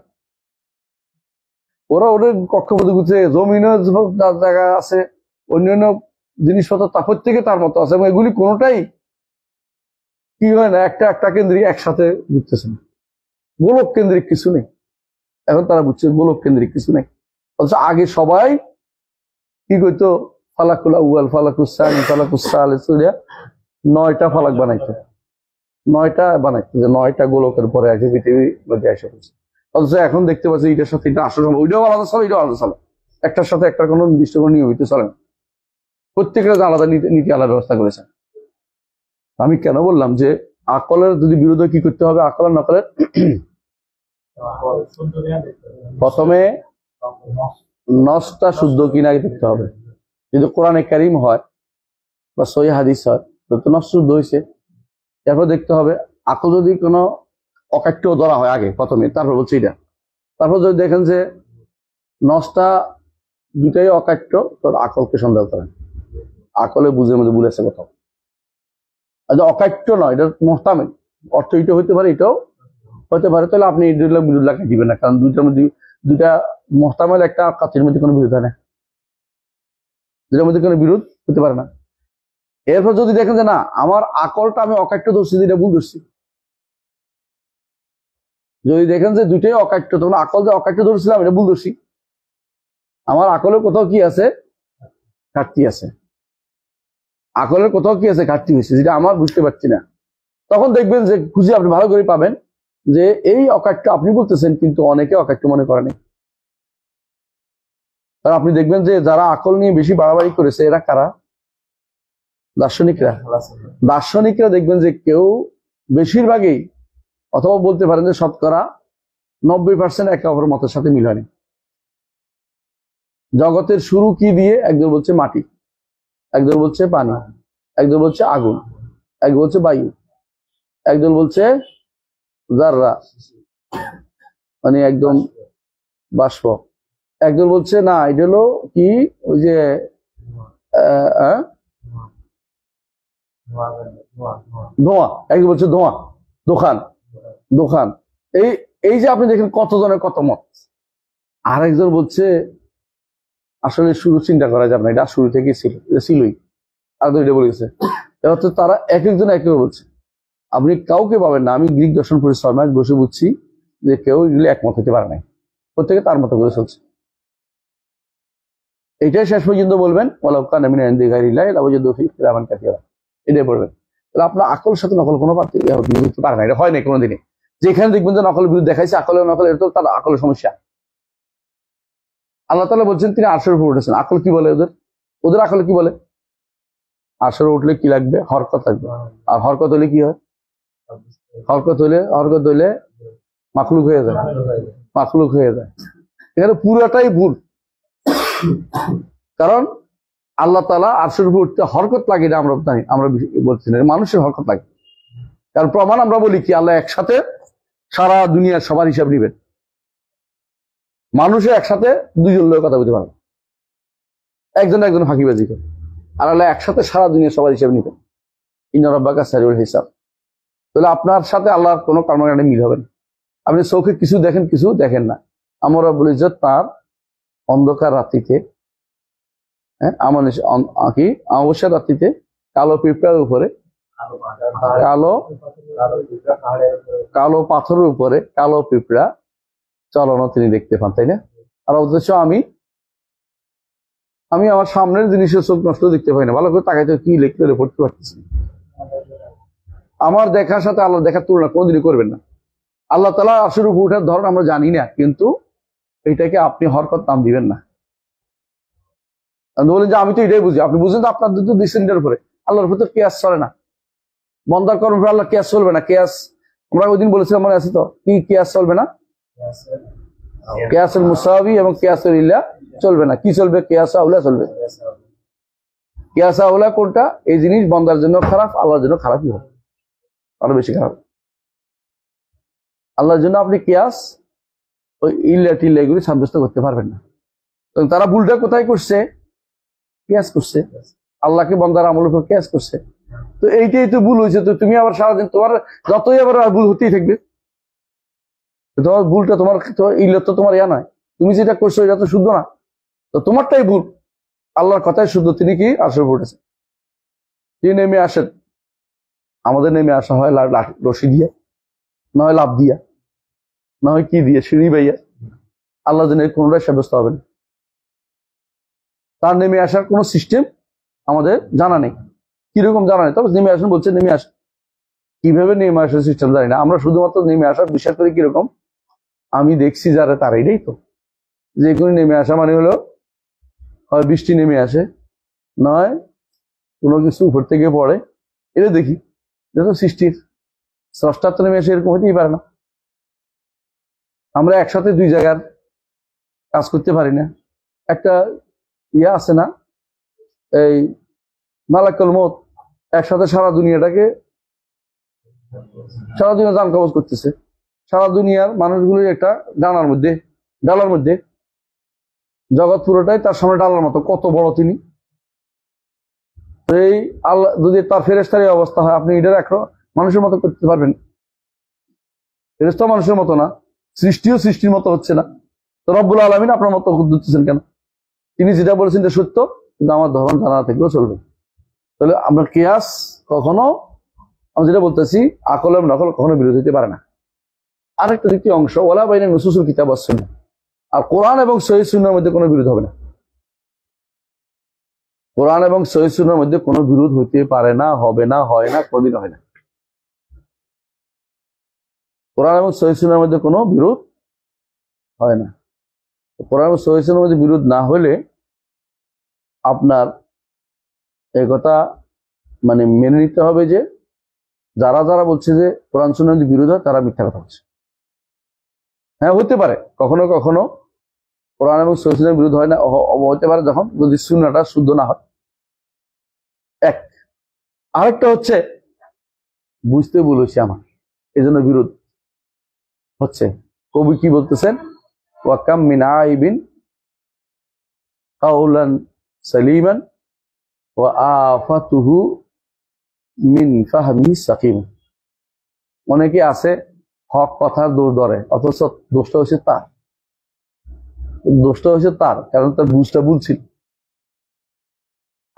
ওরা ওদের কক্ষপথে ঘুরছে, জমিনও জায়গা আছে, অন্যান্য জিনিসপত্র তা প্রত্যেকে তার মতো আছে, এবং এগুলি কোনোটাই কি হয় না একটা কেন্দ্রিক একসাথে ঘুরতেছে না, গোলক কেন্দ্রিক কিছু নেই। এখন তারা বুঝছে গোলক কেন্দ্রিক কিছু নেই। অথচ আগে সবাই কি করতো, ফালাকুল আউয়াল, ফালাকুস সানি, ফালাকুস সালিস, 9টা ফালাক বানাইতো, 9টা বানাইতো, যে 9টা গোলকের পরে আগে পৃথিবীর মধ্যে এসে পড়ছে। অথচ এখন দেখতে পাচ্ছি এটার সাথে এটা আসলে ওইটাও আলাদা চলে, এটাও আলাদা চলে, একটার সাথে একটা কোনো নির্দিষ্ট কোনো নিয়মিত চলে না, প্রত্যেকের আলাদা নীতি আলাদা ব্যবস্থা করেছে। আমি কেন বললাম যে আকলের যদি বিরোধী কি করতে হবে, আকল আর নকলের প্রথমে নসটা শুদ্ধ কিনা দেখতে হবে। যদি কোরআনে কারীম হয় বা সহিহ হাদিস হয় তো নস শুদ্ধ হয়েছে, এরপর দেখতে হবে আকল যদি কোনো অকাট্য ধরা হয় আগে প্রথমে, তারপর বলছি এটা। তারপর যদি দেখেন যে নসটা দুটাই অকাট্য, তো আকলকে সন্দেহ করেন, আকলে বুঝের মধ্যে ভুল আছে কোথাও। আর অকাট্য নয়, এটা মোহতামেল, অর্থ এটা হইতে পারে, এটাও হতে পারে, তাহলে আপনি বিরোধ লাগাই দিবেন না, কারণ দুইটার মধ্যে দুইটা মোহতামেল, একটা কাতির মধ্যে কোনো বিরোধ হয় না, দুটার মধ্যে কোনো বিরোধ হতে পারে না। এরপর যদি দেখেন যে না আমার আকলটা আমি অকাট্য ধরছি, যেটা ভুল ধরছি, যদি দেখেন যে দুইটাই অকাট্য, তখন আকল যে অকাট্য ধরছিলাম এটা ভুল ধরছি, আমার আকলের কোথাও কি আছে, ঘাটতি আছে, আকলের কোথাও কি আছে, ঘাটতি হয়েছে, যেটা আমার বুঝতে পারছি না। তখন দেখবেন যে খুঁজে আপনি ভালো করে পাবেন যে এই অকাট্য আপনি বলতেছেন, কিন্তু অনেকে অকাট্য মনে করেনি। আর আপনি দেখবেন যে যারা আকল নিয়ে বেশি বাড়াবাড়ি করেছে এরা কারা, দার্শনিকরা দেখবেন যে কেউ বেশিরভাগই, অথবা বলতে পারেন যে শতকরা 90% একে অপরের মতের সাথে মিল হয়নি। জগতের শুরু কি দিয়ে, একজন বলছে মাটি, একজন বলছে পানি, একজন বলছে আগুন, একজন বলছে বায়ু, একজন বলছে জাররা মানে একদম বাষ্প, একজন বলছে না এটা হলো কি ওই যে ধোঁয়া, একজন বলছে ধোঁয়া, দোকান। এই যে আপনি দেখেন কতজনের কত মত। আর একজন বলছে আসলে শুরু চিন্তা করা যাবে না, এটা শুরু থেকেই ছিল, এটা ছিলই, আর এটা বলেছে। এবার তো তারা এক একজন এক বলছে, আপনি কাউকে পাবেন না। আমি গ্রিক দর্শন পড়ে 6 মাস বসে বুঝছি যে কেউ এগুলো একমত হতে পারে নাই, প্রত্যেকে তার মতো করে চলছে। এটাই শেষ পর্যন্ত বলবেন এটাই বলবেন। তাহলে আপনার আকলের সাথে নকল কোনো বিরোধ হতে পারে না, এটা হয় না কোনোদিনই। যেখানে দেখবেন যে নকলের বিরোধ দেখাইছে, আকল এটা তো তার আকলের সমস্যা। আল্লাহ তাআলা বলছেন তিনি আরশের উপর উঠেছেন। আকল কি বলে ওদের আকলে কি বলে, আরশের উঠলে কি লাগবে, হরকত লাগবে। আর হরকত হলে কি হয়, হরকত হইলে মাখলুক হয়ে যায়। এখানে পুরাটাই ভুল। কারণ আল্লাহ তাআলা আরশের উপর উঠতে হরকত লাগে না, আমরা বলছি না, মানুষের হরকত লাগে। কারণ প্রমাণ আমরা বলি কি, আল্লাহ একসাথে সারা দুনিয়ার সবার হিসাব নিবেন, মানুষের একসাথে দুইজন লোক কথা বলতে পারবে, একজন ফাঁকিবাজি করে, আর আল্লাহ একসাথে সারা দুনিয়ার সবার হিসাব নিবেন। ইন্না রাব্বাকা সারিউল হিসাব। তাহলে আপনার সাথে আল্লাহর কোনো কর্মকাণ্ডে মিল হবে না। আপনি চোখে কিছু দেখেন, কিছু দেখেন না। আমার রব্বুল ইজ্জত তার অন্ধকার রাত্রিতে, অমাবস্যার রাত্রিতে কালো পিঁপড়ার উপরে, কালো কালো পাথরের উপরে কালো পিঁপড়া চলনা তিনি দেখতে পান, তাই না? আর অথচ আমি আমার সামনের জিনিসের চোখ নষ্ট দেখতে পাই না, ভালো করে তাকাইতে কি লিখতে পড়তে পারতেছি। আমার দেখার সাথে আল্লাহ দেখার তুলনা কোনোদিনই করবেন না। আল্লাহ তাআলা আরশের উপর উঠার ধরন আমরা জানি না, কিন্তু এটাকে আপনি হরকত নাম দিবেন না। বলেন যে আমি তো এটাই বুঝি, আপনি বুঝেন তো আপনার তো ডিসেন্ডের উপরে, আল্লাহর উপর তো কেয়াস চলে না। বন্দার কর্ম উপর আল্লাহ কেয়াস চলবে না। কেয়াস আমরা ওই দিন বলেছিলাম, মনে আছে তো? কি কেয়াস চলবে না? কেয়াসুল মুসাবি এবং কেয়াসুল ইল্লা চলবে না। কি চলবে? কেয়াস আউলা চলবে। কেয়াস আউলা কোনটা? এই জিনিস বন্দার জন্য খারাপ, আল্লাহর জন্য খারাপই হবে, আরো বেশি খারাপ। আল্লাহর জন্য আপনি কেয়াস ওই ইল্লা টিল্লা এগুলি সাব্যস্ত করতে পারবেন না। তারা ভুলটা কোথায় করছে? কেয়াস করছে, আল্লাহকে বন্দার আমলের উপর কেয়াস করছে। তো এইটাই তো ভুল হয়েছে। তো তুমি আবার সারাদিন তোমার যতই আবার ভুল হতেই থাকবে, তোমার ভুলটা তোমার ইল্লত তো তোমার ইয়া নয়, তুমি যেটা করছো এটা তো শুদ্ধ না, তো তোমারটাই ভুল। আল্লাহর কথাই শুদ্ধ, তিনি কি আসর পড়েছে। তিনি নেমে আসেন, আমাদের নেমে আসা হয় রশি দিয়া, না হয় লাভ দিয়া, না হয় কি দিয়ে সিঁড়ি বাইয়া। আল্লাহ যেন কোনোটাই সাব্যস্ত হবে না। তার নেমে আসার কোন সিস্টেম আমাদের জানা নেই, কিরকম জানা নেই। তবে নেমে আসেন বলছে, নেমে আসেন, কিভাবে নেমে আসার সিস্টেম জানি না। আমরা শুধুমাত্র নেমে আসার বিশ্বাস করি কিরকম, আমি দেখছি যারা তার এটাই তো, যে কোনো নেমে আসা মানে হলো হয় বৃষ্টি নেমে আসে, নয় কোনো কিছু উপর থেকে পড়ে, এটা দেখি। এটা তো সৃষ্টির স্রষ্টার তো নেমে আসে, এরকম হতেই পারে না। আমরা একসাথে দুই জায়গার কাজ করতে পারি না। একটা ইয়ে আছে না, এই মালাকুল মউত একসাথে সারা দুনিয়াটাকে, সারা দুনিয়া জান কবজ করতেছে। সারা দুনিয়ার মানুষগুলোর একটা ডানার মধ্যে, ডালার মধ্যে, জগৎ পুরোটাই তার সামনে ডালার মতো, কত বড় তিনি। এই আল্লাহ যদি তার ফেরেশতার অবস্থা হয়, আপনি এটা রাখো মানুষের মতো করতে পারবেন? ফেরেশতা মানুষের মতো না, সৃষ্টিও সৃষ্টির মতো হচ্ছে না। তো রব্বুল আলামিন আপনার মতো দিচ্ছেন কেন? তিনি যেটা বলেছেন যে সত্য, কিন্তু আমার ধরন ধারণা থেকেও চলবে। তাহলে আমরা কিয়াস কখনো, আমি যেটা বলতেছি, আকল এবং নকল কখনো বিরোধ হতে পারে না। আরেকটা দ্বিতীয় অংশ, ওয়ালা বাইনা নুসুসুল কিতাব ওয়াস সুন্নাহ, আর কোরআন এবং সহিহ সুন্নাহর মধ্যে কোনো বিরোধ হবে না। কোরআন এবং সহিহ সুন্নাহর মধ্যে কোনো বিরোধ হইতে পারে না, হবে না, হয় না, কোনদিন হয় না। কোরআন এবং সহিহ সুন্নাহর মধ্যে কোনো বিরোধ হয় না। কোরআন এবং সহিহ সুন্নাহর মধ্যে বিরোধ না হলে আপনার এই কথা মানে মেনে নিতে হবে যে যারা যারা বলছে যে কোরআন সুন্নাহর মধ্যে বিরোধ হয়, তারা মিথ্যা কথা বলছে। হ্যাঁ, হতে পারে কখনো কখনো কোরআন এবং সহিহ সুন্নাহর বিরোধ হয় না, হতে পারে যখন যদি সুন্নাহটা শুদ্ধ না হয়। এক, আরেকটা হচ্ছে বুঝতে ভুল হয়েছে আমার, এই জন্য বিরোধ হচ্ছে। কবি কি বলতেছেন? ওয়াকাম মিন আইবিন কাউলান সালিমান ওয়া আফাতুহু মিন ফাহমি সাকিম। অনেকে আছে হক কথার দৌড় ধরে, অথচ দোষটা হচ্ছে তার, দোষটা হচ্ছে তার, কারণ তার বুঝটা ভুল ছিল।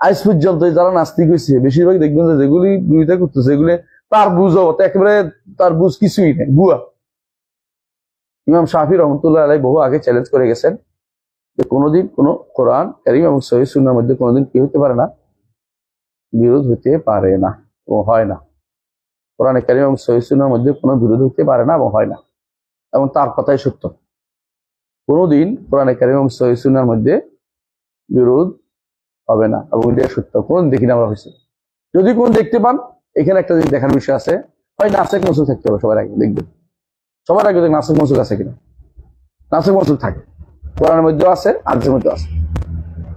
আজ পর্যন্ত যারা নাস্তিক হয়েছে বেশিরভাগ দেখবেন যে যেগুলি বিরোধিতা করতেছে, এগুলি তার বুঝ একেবারে, তার বুঝ কিছুই নেই, ভুয়া। ইমাম শাফি রহমতুল্লাহ আলাইহি বহু আগে চ্যালেঞ্জ করে গেছেন যে কোনোদিন কোনো কোরআন কারীম এবং সহিহ সুন্নাহর মধ্যে কোনোদিন কি হতে পারে না, বিরোধ হতে পারে না ও হয় না। কোরআন কারীম এবং সহিহ সুন্নাহর মধ্যে কোনো বিরোধ হতে পারে না এবং হয় না, এবং তার কথাই সত্য। কোনোদিন কোরআন কারীম এবং সহিহ সুন্নাহর মধ্যে বিরোধ হবে না, এবং এটা সত্য। কোনদিন দেখি না আমরা হয়েছে। যদি কোন দেখতে পান, এখানে একটা জিনিস দেখার বিষয় আছে, হয় নাসেখ মনসুখ থাকতে হবে। সবার আগে দেখবেন, সবার আগে দেখ নাসেখ মনসুখ আছে কিনা। নাসেখ মনসুখ থাকে, কোরআনের মধ্যেও আছে, হাদিসের মধ্যেও আছে।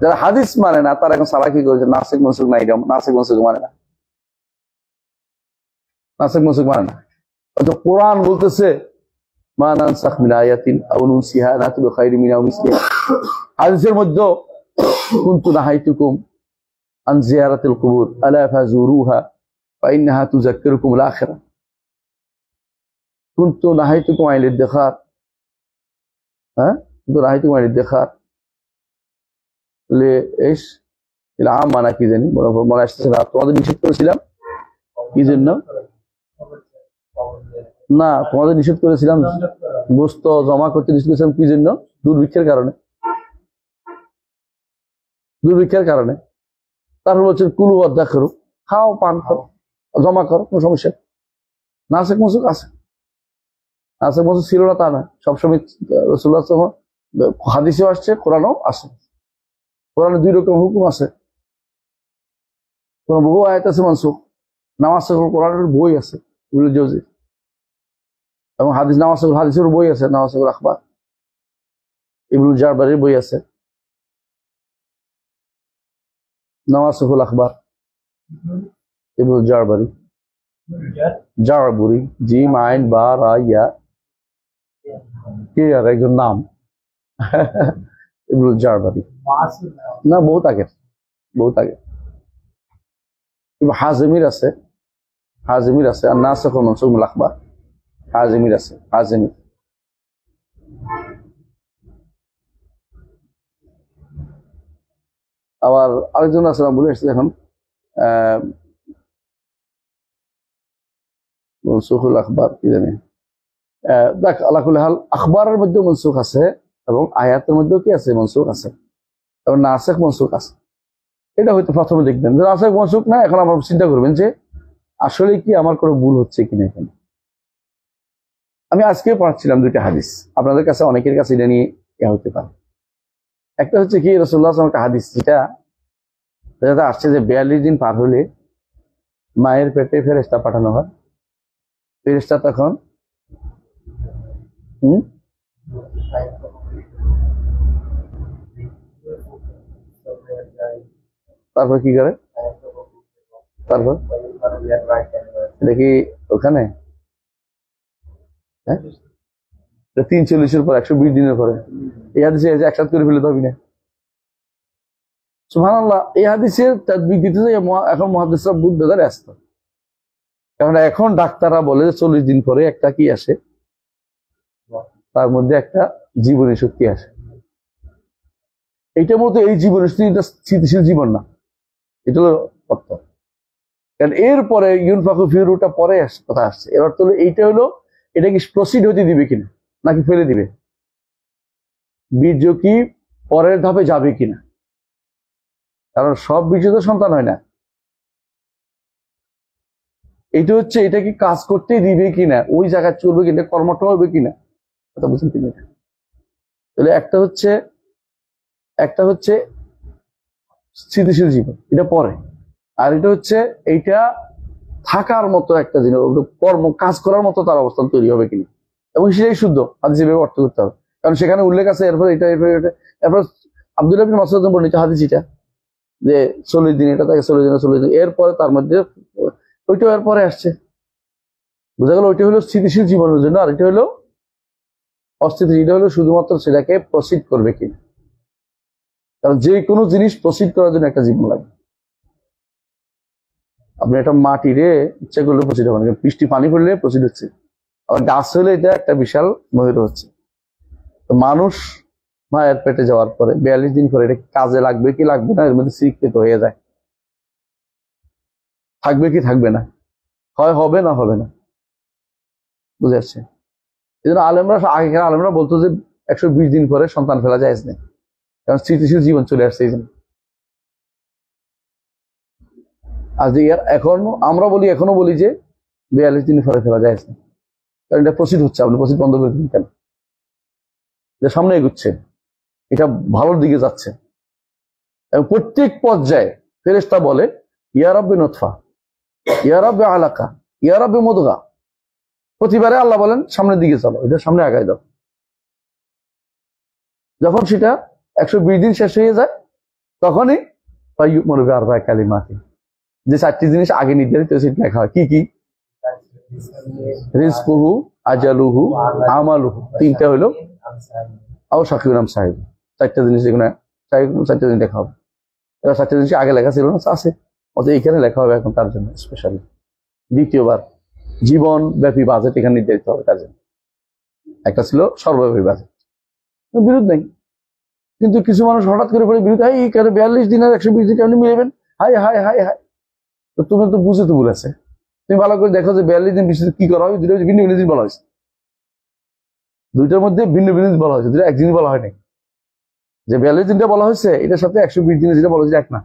যারা হাদিস মানে না, তারা এখন সালাকি করেছে নাসেখ মনসুখ নাই, নাসেখ মনসুখ মানে না, নাসেখ মনসুখ মানে না। অথচ কোরআন বলতেছে মা নানসাখ মিন আয়াতিন আও নুনসিহা নাতি বিখাইরিন মিনহা আও মিসলিহা। হাদিসের মধ্যে কুনতু নাহাইতুকুম আন জিয়ারাতিল কুবুর আলা ফাজুরুহা ফাইন্নাহা তুযাক্কিরুকুমুল আখিরাহ। কুনতু নাহাইতুকুম আনিল ইদ্দিখার, কুনতু নাহাইতুকুম আনিল ইদ্দিখার লে ইশ মানা কি জানি মনে আসতেছে না। তোমাদের নিষেধ করেছিলাম কি জন্য? না, তোমাদের নিষেধ করেছিলাম গোস্ত জমা করতে নিষেধ করেছিলাম কি জন্য? দুর্ভিক্ষের কারণে। দুর্ভিক্ষের কারণে। তারপর বলছেন কুলু অধ্যা করো, খাও পান করো জমা করো, কোনো সমস্যা। নাসেক মসুক আছে, নাসেক মসুক ছিল না তা না, সবসময় রাসূলুল্লাহ সাল্লাল্লাহু আলাইহি ওয়াসাল্লাম হাদিসেও আসছে, কোরআনও আছে। কোরআনে 2 রকম হুকুম আছে, কোন বহু আয়াত আছে মানসুখ। নামাজ কোরআনের বই আছে ইবনুল জাওজি, এবং হাদিস হাদিসের বই আছে, নামাজ আখবার ইবনুল জারবারির বই আছে, নাওয়াসিফুল আখবার ইবনুল জারবারি, জারবুরি, জিম আইন বা রা ইয়া কে আর একজন নাম ইবনুল জারবারি, না বহুত আগে, বহুত আগে। হাজিমির আছে, হাজিমির আছে, আর নাসিখ ওয়া মানসুখুল আখবার হাজিমির আছে, হাজিমির। আবার আরেকজন আছে না বলে এসেছে এখন, মনসুখুল আখবার কি জানি, দেখ আল্লাহ কুল্লি হাল আখবারের মধ্যে মনসুখ আছে এবং আয়াতের মধ্যেও কি আছে? মনসুখ আছে, এবং নাসিখ মনসুখ আছে। এটা হয়তো প্রথমে দেখবেন যে নাসিখ মনসুখ না, এখন আবার চিন্তা করবেন যে আসলে কি আমার কোনো ভুল হচ্ছে কিনা। এখানে আমি আজকে পড়াচ্ছিলাম 2টা হাদিস, আপনাদের কাছে অনেকের কাছে এটা নিয়ে হতে পারে। একটা হচ্ছে কি রাসূলুল্লাহ সাল্লাল্লাহু আলাইহি ওয়াসাল্লাম একটা হাদিস যেটা আসছে যে 42 দিন পার হলে মায়ের পেটে ফেরেশতা পাঠানো হয়। ফেরেশতা তখন তারপর কি করে? তারপর দেখি ওখানে 43 পর 120 দিনের পরে এই হাদিসে একসাথে করে ফেলে হবি না। সুবহানাল্লাহ, এই হাদিসের তাদবিক দিতে এখন মুহাদ্দিসরা বুঝ বেজারে আসত, কারণ এখন ডাক্তাররা বলে 40 দিন পরে একটা কি আসে, তার মধ্যে একটা জীবনী শক্তি আসে। এইটার মধ্যে এই জীবনী শক্তিটা স্থিতিশীল জীবন না, এটা হলো অর্থ। কারণ এরপরে ইউনফাকু ফিরুটা পরে কথা আসছে, এবার তো এইটা হলো এটা কি প্রসিড হতে দিবে কিনা নাকি ফেলে দিবে, বীর্য কি পরের ধাপে যাবে কিনা। কারণ সব বীর্য তো সন্তান হয় না, এটা হচ্ছে এটা কি কাজ করতে দিবে কিনা, ওই জায়গায় চলবে কিনা, কর্মটা হবে কিনা, কথা বুঝছেন কিনা। তাহলে একটা হচ্ছে স্থিতিশীল জীবন, এটা পরে। আর এটা হচ্ছে এইটা থাকার মতো একটা জিনিস, কর্ম কাজ করার মতো তার অবস্থান তৈরি হবে কিনা, এবং সেটাই শুদ্ধ হাদিস হিসেবে অর্থ করতে হবে। কারণ সেখানে উল্লেখ আছে এরপর এটা এরপর আব্দুল্লাহ বিন মাসউদ বর্ণিত হাদিস এটা যে 40 দিন, এটা থাকে 40 দিন, এরপরে তার মধ্যে ওইটাও এরপরে আসছে। বোঝা গেল ওইটা হলো স্থিতিশীল জীবনের জন্য, আর এটা হলো অস্থিতিশীল। এটা হলো শুধুমাত্র সেটাকে প্রসিড করবে কিনা, কারণ যে কোনো জিনিস প্রসিড করার জন্য একটা জীবন লাগে। আপনি একটা মাটি রে ইচ্ছা করলে প্রসিড হবে না, বৃষ্টি পানি পড়লে প্রসিড হচ্ছে, আবার গাছ হলে এটা একটা বিশাল মহির হচ্ছে। তো মানুষ মায়ের পেটে যাওয়ার পরে 42 দিন পরে এটা কাজে লাগবে কি লাগবে না, এর মধ্যে স্বীকৃত হয়ে যায়, থাকবে কি থাকবে না, হয় হবে না হবে না, বুঝে আসছে। এই জন্য আগেকার আলেমরা বলতো যে 120 দিন পরে সন্তান ফেলা যায় না, কারণ স্থিতিশীল জীবন চলে আসছে এই জন্য। আজ এখন আমরা বলি, এখনো বলি যে 42 দিন পরে ফেলা যায় না, কারণ এটা প্রসিড হচ্ছে, আপনি প্রসিড বন্ধ করে দিন কেন, এটা সামনে এগুচ্ছে, এটা ভালোর দিকে যাচ্ছে। এবং প্রত্যেক পর্যায়ে ফেরেশতা বলে ইয়া রাব্বি নুতফা, ইয়া রাব্বি আলাকা, ইয়া রাব্বি মুদগা। প্রতিবারে আল্লাহ বলেন সামনের দিকে চলো, এটা সামনে আগায় দাও। যখন সেটা 120 দিন শেষ হয়ে যায় তখনই মরবে আর ভাই কালিমাতি, যে 4টি জিনিস আগে নির্ধারিত সেটা লেখা হয়। কি কি? রিজকুহু, আজালুহু, আমালুহু, 3টা হলো আও শাকিউন আম সাহিব, 4টা জিনিস যেগুলো 4টা জিনিস লেখা হবে। এবার 4টা জিনিস আগে লেখা ছিল না, আছে, অতএব এখানে লেখা হবে এখন তার জন্য স্পেশালি। দ্বিতীয়বার জীবন ব্যাপী বাজেট এখানে নির্ধারিত হবে তার জন্য। একটা ছিল সর্বব্যাপী বাজেট, বিরোধ নেই, কিন্তু কিছু মানুষ হঠাৎ করে পরে বিরুদ্ধে এই কেন 42 দিন আর 120 দিন কেমনি মিলাবেন, হাই হাই হাই হাই। তো তুমি তো বুঝে তো বলেছে, তুমি ভালো করে দেখো যে 42 দিন বিশেষ কি করা হয়, দুটো ভিন্ন ভিন্ন দিন বলা হয়েছে, দুইটার মধ্যে ভিন্ন ভিন্ন দিন বলা হয়েছে, দুটো একদিনই বলা হয়নি। যে 42 দিনটা বলা হয়েছে এটার সাথে 120 দিনে যেটা বলা হয়েছে এক না।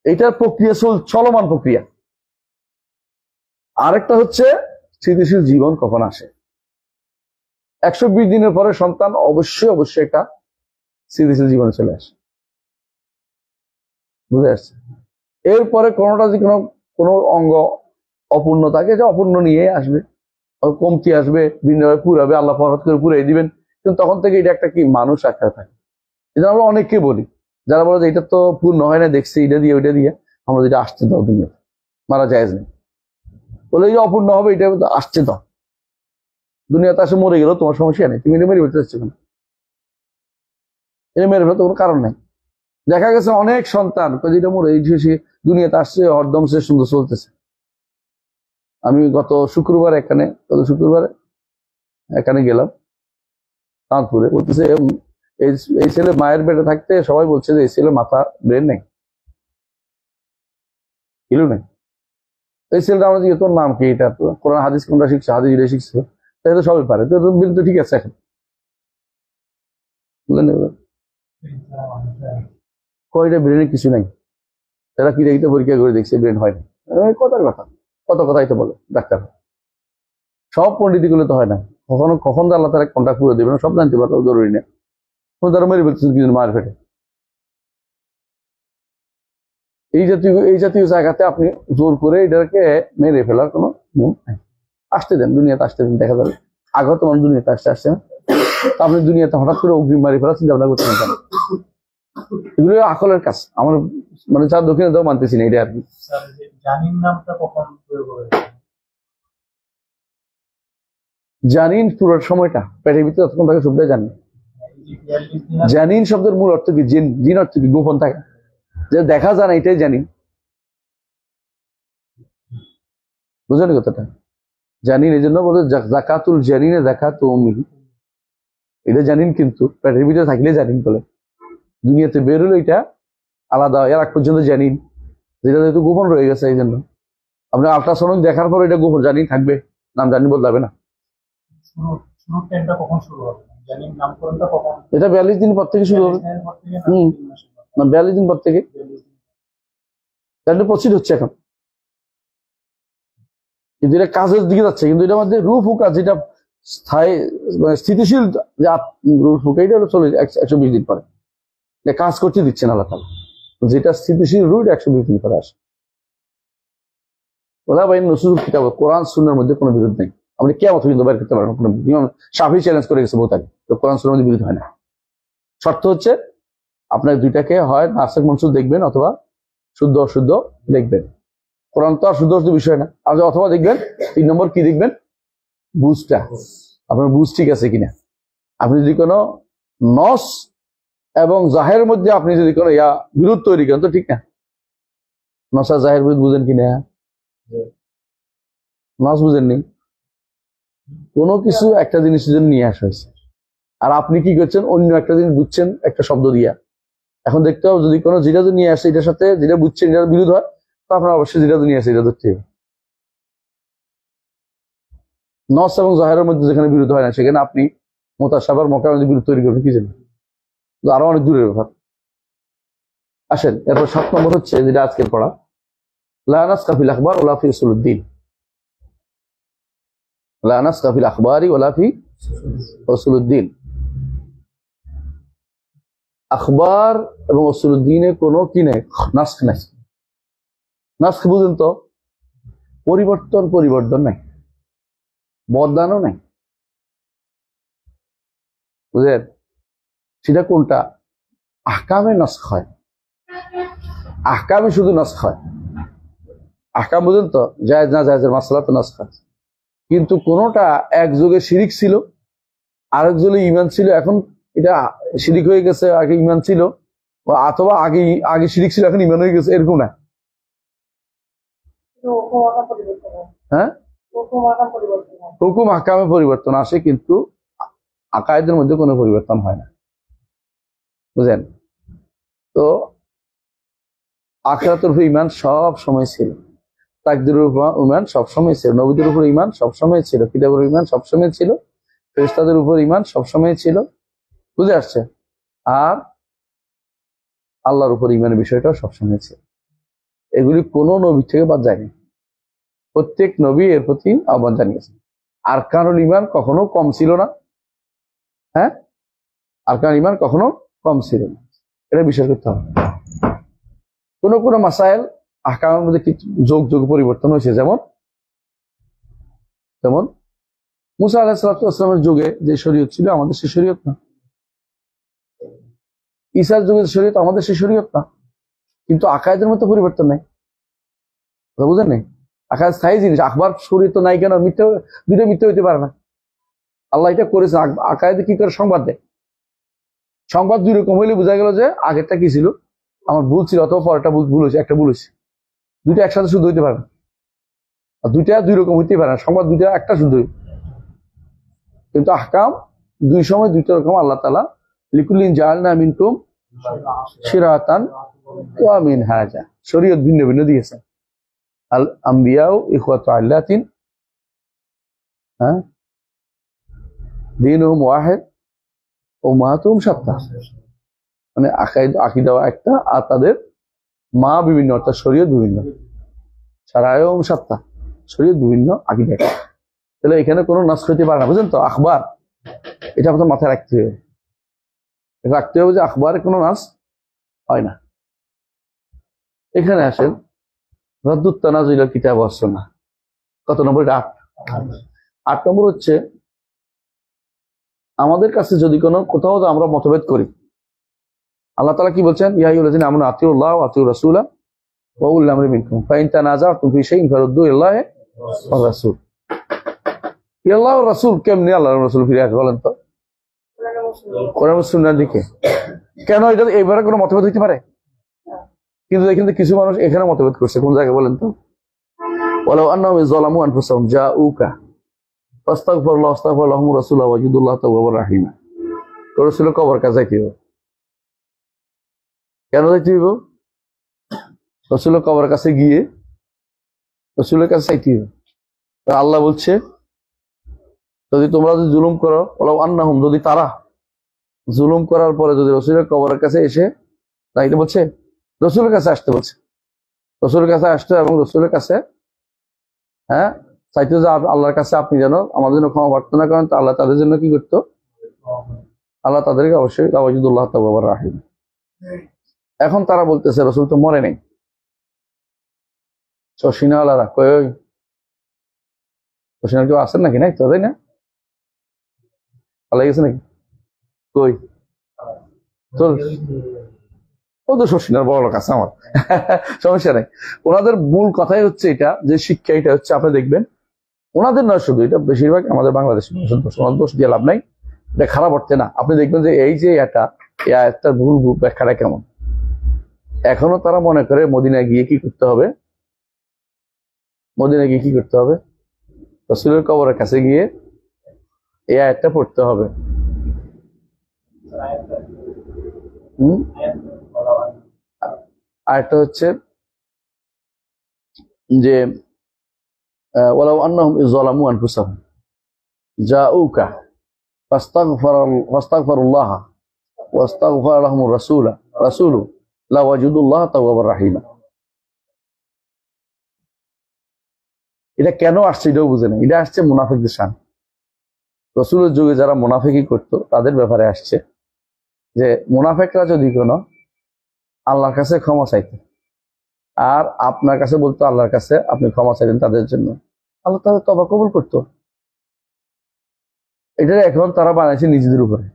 এটার প্রক্রিয়া চলমান প্রক্রিয়া। আরেকটা হচ্ছে স্থিতিশীল জীবন কখন আসে। 120 দিনের পরে সন্তান অবশ্যই অবশ্যই একটা স্থিতিশীল জীবনে চলে আসে, বুঝে আসছে। এরপরে কোনোটা যদি কোনো অঙ্গ অপূর্ণ থাকে, যে অপূর্ণ নিয়ে আসবে, কমতি আসবে, ভিন্নভাবে পুরাবে, আল্লাহ ফরহাদ করে পুরাই দিবেন, কিন্তু তখন থেকে এটা একটা কি মানুষ আকারে থাকে। এটা আমরা অনেককে বলি, যারা বলে যে এটা তো পূর্ণ হয় না, দেখছি এটা দিয়ে ওইটা দিয়ে, আমরা যেটা আসছে দাও দুনিয়াতে, মারা যায় নেই, বলে এটা অপূর্ণ হবে, এটা আসছে দাও, দুনিয়াতে আসে মরে গেল তোমার সমস্যা নেই, তুমি এটা মেরে ফেলতে চাচ্ছ কেন, এটা মেরে ফেলতে কোনো কারণ নাই। দেখা গেছে অনেক সন্তান যেটা মরে এই দুনিয়াতে আসছে হরদম সে সুন্দর চলতেছে। আমি গত শুক্রবারে এখানে গেলাম কানপুরে, বলতেছে এই ছেলে মায়ের পেটে থাকতে সবাই বলছে যে এই ছেলে মাথা ব্রেন নেই, কিলো নেই। এই ছেলেটা আমরা জিজ্ঞেস তোর নাম কি, এটা কোরআন হাদিস কোনটা শিখছে, হাদিস এটা শিখছে, তাই তো সবাই পারে, তো বিল তো ঠিক আছে এখন, বুঝলেন? কয়টা ব্রেনে কিছু নাই, তারা কি দেখতে পরীক্ষা করে দেখছে ব্রেন হয় না, কথার কথা, কত কথাই তো বলে ডাক্তার। সব পন্ডিত গুলো তো হয় না, কখন আল্লাহ তারা কন্ট্যাক্ট করে দেবে না সব জানতে পারো জরুরি না। তারা মেরে ফেলছেন কিছু মায়ের পেটে। এই জাতীয় জায়গাতে আপনি জোর করে এটাকে মেরে ফেলার কোনো নিয়ম নাই। আসতে দেন, দুনিয়াতে আসতে দেন, দেখা যাবে। আগে তো মানুষ দুনিয়াতে আসছে না, আপনি দুনিয়াতে হঠাৎ করে অগ্রিম মারি ফেলার চিন্তা ভাবনা করতে পারেন। এগুলো আকলের কাজ, আমার মানে যার দক্ষিণে দাও মানতেছি না এটা আর কি। জানিন পুরোর সময়টা পেটের ভিতরে তখন তাকে সবটাই জানি। জানিন শব্দের মূল অর্থ কি? জিন। জিন অর্থ কি? গোপন থাকে, যে দেখা যায় না, এটাই জানি। বুঝলেন কথাটা? জানিন এই জন্য বলে জাকাতুল জানিনে জাকাতু উম্মিহি, এটা জানিন, কিন্তু পেটের ভিতরে থাকলে জানিন বলে, দুনিয়াতে বের হলো এটা আলাদা, এর আগ পর্যন্ত জানিন, যেটা যেহেতু গোপন রয়ে গেছে এই জন্য আপনি আল্ট্রাসাউন্ড দেখার পর এটা গোপন জানিন থাকবে, নাম জানি বদলাবে না। এটা 42 দিন পর থেকে শুরু হবে। 42 দিন পর থেকে প্রসিড হচ্ছে এখন, কিন্তু এটা কাজের দিকে যাচ্ছে, কিন্তু এটার মধ্যে রূপ হুকা যেটা স্থায়ী মানে স্থিতিশীল রূপ হুকা, এটা হলো 120 দিন পরে, এটা কাজ করতে দিচ্ছেন আল্লাহ তাআলা। যেটা স্থিতিশীল রূপ 120 দিন পরে আসে। ওলা ভাই নসুল কিতাব কোরআন সুন্নাহর মধ্যে কোনো বিরোধ নেই, আপনি কিয়ামত পর্যন্ত বের করতে পারবেন। ইমাম শাফি চ্যালেঞ্জ করে গেছে বহুত আগে, তো কোরআন সুন্নাহর মধ্যে বিরোধ হয় না। শর্ত হচ্ছে আপনার দুইটাকে হয় নাসিখ মনসুখ দেখবেন, অথবা শুদ্ধ অশুদ্ধ দেখবেন। কোরআন তো আর শুদ্ধ অশুদ্ধ বিষয় না। আর অথবা দেখবেন 3 নম্বর কি দেখবেন, বুঝটা, আপনার বুঝ ঠিক আছে কিনা। আপনি যদি কোনো নস এবং জাহের মধ্যে আপনি যদি কোনো বিরোধ তৈরি করেন তো ঠিক না। নসা জাহের বিরোধ বুঝেন কিনা? নস বুঝেননি। কোনো কিছু একটা জিনিসের জন্য নিয়ে আসা হয়েছে, আর আপনি কি করছেন, অন্য একটা জিনিস বুঝছেন একটা শব্দ দিয়া। এখন দেখতে হবে যদি কোনো যেটা নিয়ে আসে এটার সাথে যেটা বুঝছেন এটার বিরোধ হয়, তো আপনার অবশ্যই যেটা নিয়ে আসে এটা ধরতে হবে। নস এবং জাহেরের মধ্যে যেখানে বিরোধ হয় না, সেখানে আপনি মোতাসাবার মক্কার মধ্যে বিরোধ তৈরি করবেন কি জানেন, আরো অনেক দূরের ব্যাপার। আসেন এরপর 7 নম্বর হচ্ছে যেটা আজকের পড়া, লা নাসখা ফিল আখবার ওয়া লা ফি উসুলুদ্দিন। লা নাসখা ফিল আখবারি ওয়া লা ফি উসুলুদ্দিন। আখবার এবং উসুলুদ্দিনে কোনো কি নেই, নাসখ নাই। নাসখ বুঝেন তো, পরিবর্তন নাই, বদলানো নাই, বুঝলেন? সেটা কোনটা? আহকামে নাসখ হয়, আহকামে শুধু নাসখ হয়। আহকাম বুঝেন তো, জায়েজ না জায়েজের মাসলা তো নাসখ হয়। কিন্তু কোনটা এক যুগে শিরিক ছিল, আরেক যুগে ঈমান ছিল, এখন এটা শিরিক হয়ে গেছে, আগে ঈমান ছিল, অথবা আগে শিরিক ছিল এখন ঈমান হয়ে গেছে, এরকম না। হ্যাঁ, হুকুম আহকামে পরিবর্তন আসে, কিন্তু আকায়েদের মধ্যে কোনো পরিবর্তন হয় না, বুঝেন? তো আখিরাতের উপর ঈমান সব সময় ছিল, তাকদীরের উপর ঈমান সব সময় ছিল, নবীদের উপর ঈমান সব সময় ছিল, কিতাবের ঈমান সব সময় ছিল, ফেরেশতাদের উপর ঈমান সব সময় ছিল, বুঝে আসছে? আর আল্লাহর উপর ঈমানের বিষয়টাও সব সময় ছিল। এগুলি কোনো নবী থেকে বাদ যায়নি, প্রত্যেক নবী এর প্রতি আহ্বান জানিয়েছেন। আরকানুল ঈমান কখনো কম ছিল না, হ্যাঁ, আরকানুল ঈমান কখনো কম ছিল না, এটা বিশ্বাস করতে হবে। কোন কোন মাসাইল আহকামের মধ্যে কিছু যোগ যোগ পরিবর্তন হয়েছে, যেমন যেমন মুসা আলাইহিস সালামের যুগে যে শরীয়ত ছিল আমাদের সে শরীয়ত না, ঈসার যুগের শরীয়ত আমাদের সে শরীয়ত না, কিন্তু আকায়েদের মধ্যে পরিবর্তন নেই, কথা বুঝেন নাই? আকায়েদ স্থায়ী জিনিস, আখবার শরীয়ত নাই কেন? মিথ্যা, দুটো মিথ্যা হইতে পারে না। আল্লাহ এটা করেছে, আকায়েদে কি করে সংবাদ দেয়? সংবাদ দুই রকম হইলে বোঝা গেল যে আগেরটা কি ছিল, আমার ভুল ছিল, অথবা পরেরটা ভুল হয়েছে, একটা ভুল হয়েছে। দুইটা একসাথে শুদ্ধ হইতে পারে না, আর দুইটা দুই রকম হইতে পারে না, সংবাদ দুইটা একটা শুদ্ধ হইতে। কিন্তু আহকাম দুই সময় দুইটা রকম আল্লাহ তাআলা লিকুল্লিন জাআলনা মিনকুম শিরাতান ওয়া মিনহাজা, শরীয়ত ভিন্ন ভিন্ন দিয়েছেন। আল আম্বিয়াউ ইখওয়াতু আল্লাতিন, হ্যাঁ, দীনুহুম ওয়াহিদ উম্মাহাতুহুম শাত্তা, মানে আকীদা একটা, আর তাদের মা বিভিন্ন, অর্থাৎ শরীয়ত বিভিন্ন, শারায়ুহুম শাত্তা, শরীয়ত বিভিন্ন, আকীদা একটা। তাহলে এখানে কোনো নাস হইতে পারে না, বুঝলেন তো? আখবার, এটা আপনার মাথায় রাখতে হবে, রাখতে হবে যে আখবারে কোনো নাস হয় না। এখানে আসেন রাদ্দুত তানাজুল কিতাব ওয়াস সুন্নাহ, কত নম্বর? এটা 8 নম্বর হচ্ছে, আমাদের কাছে যদি কোনো কোথাও আমরা মতভেদ করি, আল্লাহ তাআলা কি বলছেন? ইয়া আইয়ুহাল্লাযীনা আমানু আতিউল্লাহ ওয়া আতিউর রাসূলা ওয়া উলিল আমরি মিনকুম ফাইন তানাযাতুম ফি শাইইন ফারুদ্দু ইলাল্লাহি ওয়ার রাসূল। আল্লাহ ওর রাসূল কেমনে আল্লাহর রাসূল ফিরে আসবে বলেন তো? কোরআন ও সুন্নাহর দিকে। কেন এটা এইবারে কোনো মতভেদ হইতে পারে? কিন্তু এখানে কিছু মানুষ এখানে মতভেদ করছে, কোন জায়গায় বলেন তো? ওয়ালাউ আন্নাহুম যালামু আনফুসাহুম জাউকা ফাস্তাগফিরুল্লাহ ওয়াস্তাগফার লাহুম রাসূলুল্লাহ ওয়াজিদুল্লাহ তাওয়াবার রাহিমা। রাসূল কবর কাছে যাইতে হবে, কেন যাইতে হইব? রাসূল কবর কাছে গিয়ে রাসূলের কাছে চাইতে হবে। আল্লাহ বলছে, যদি তোমরা যদি জুলুম করো, ওয়ালাউ আন্নাহুম, যদি তারা জুলুম করার পরে যদি রাসূলের কবরের কাছে এসে, তাইলে বলছে রাসূলের কাছে আসতে বলছে, রাসূলের কাছে আসতে এবং রাসূলের কাছে, হ্যাঁ, চাইতে যে আল্লাহর কাছে আপনি যেন আমাদের জন্য ক্ষমা প্রার্থনা করেন, তো আল্লাহ তাদের জন্য কি করতো? আল্লাহ তাদেরকে অবশ্যই ওয়াজিদুল্লাহ তাওয়াবার রাহিম। এখন তারা বলতেছে রাসূল তো মরে নাই, শশিনাওয়ালারা কই, শশিনার কেউ আসেন নাকি? নাই তো, তাই না? পালাই গেছে নাকি? কই তোর, ও তো শশিনার বড় লোক আছে আমার সমস্যা নাই। ওনাদের মূল কথাই হচ্ছে এটা, যে শিক্ষা এটা হচ্ছে, আপনি দেখবেন ওনাদের নয় শুধু, এটা বেশিরভাগ আমাদের বাংলাদেশের ওনার দোষ দিয়ে লাভ নাই, এটা খারাপ অর্থে না। আপনি দেখবেন যে এই যে এই আয়াতটার ভুল ব্যাখ্যাটা কেমন। এখনো তারা মনে করে মদিনায় গিয়ে কি করতে হবে, মদিনায় গিয়ে কি করতে হবে? রাসূলের কবরের কাছে গিয়ে এই আয়াতটা পড়তে হবে। আরেকটা হচ্ছে যে ওয়ালাউ আন্নাহুম ইয যালামু আনফুসাহুম জাউকা ফাস্তাগফিরুল্লাহ ওয়াস্তাগফার লাহুমুর রাসূলু লাওয়াজিদুল্লাহ তাওয়াবার রাহিমা। এটা কেন আসছে এটাও বুঝে না, এটা আসছে মুনাফিকদের শান। রাসূলের যুগে যারা মুনাফিকি করতো তাদের ব্যাপারে আসছে, যে মুনাফিকরা যদি কোনো আল্লাহর কাছে ক্ষমা চাইতো আর আপনার কাছে বলতো আল্লাহর কাছে আপনি ক্ষমা চাইতেন তাদের জন্য, আল্লাহ তাদের তওবা কবুল করতো। এটা এখন তারা বানাইছে নিজেদের উপরে,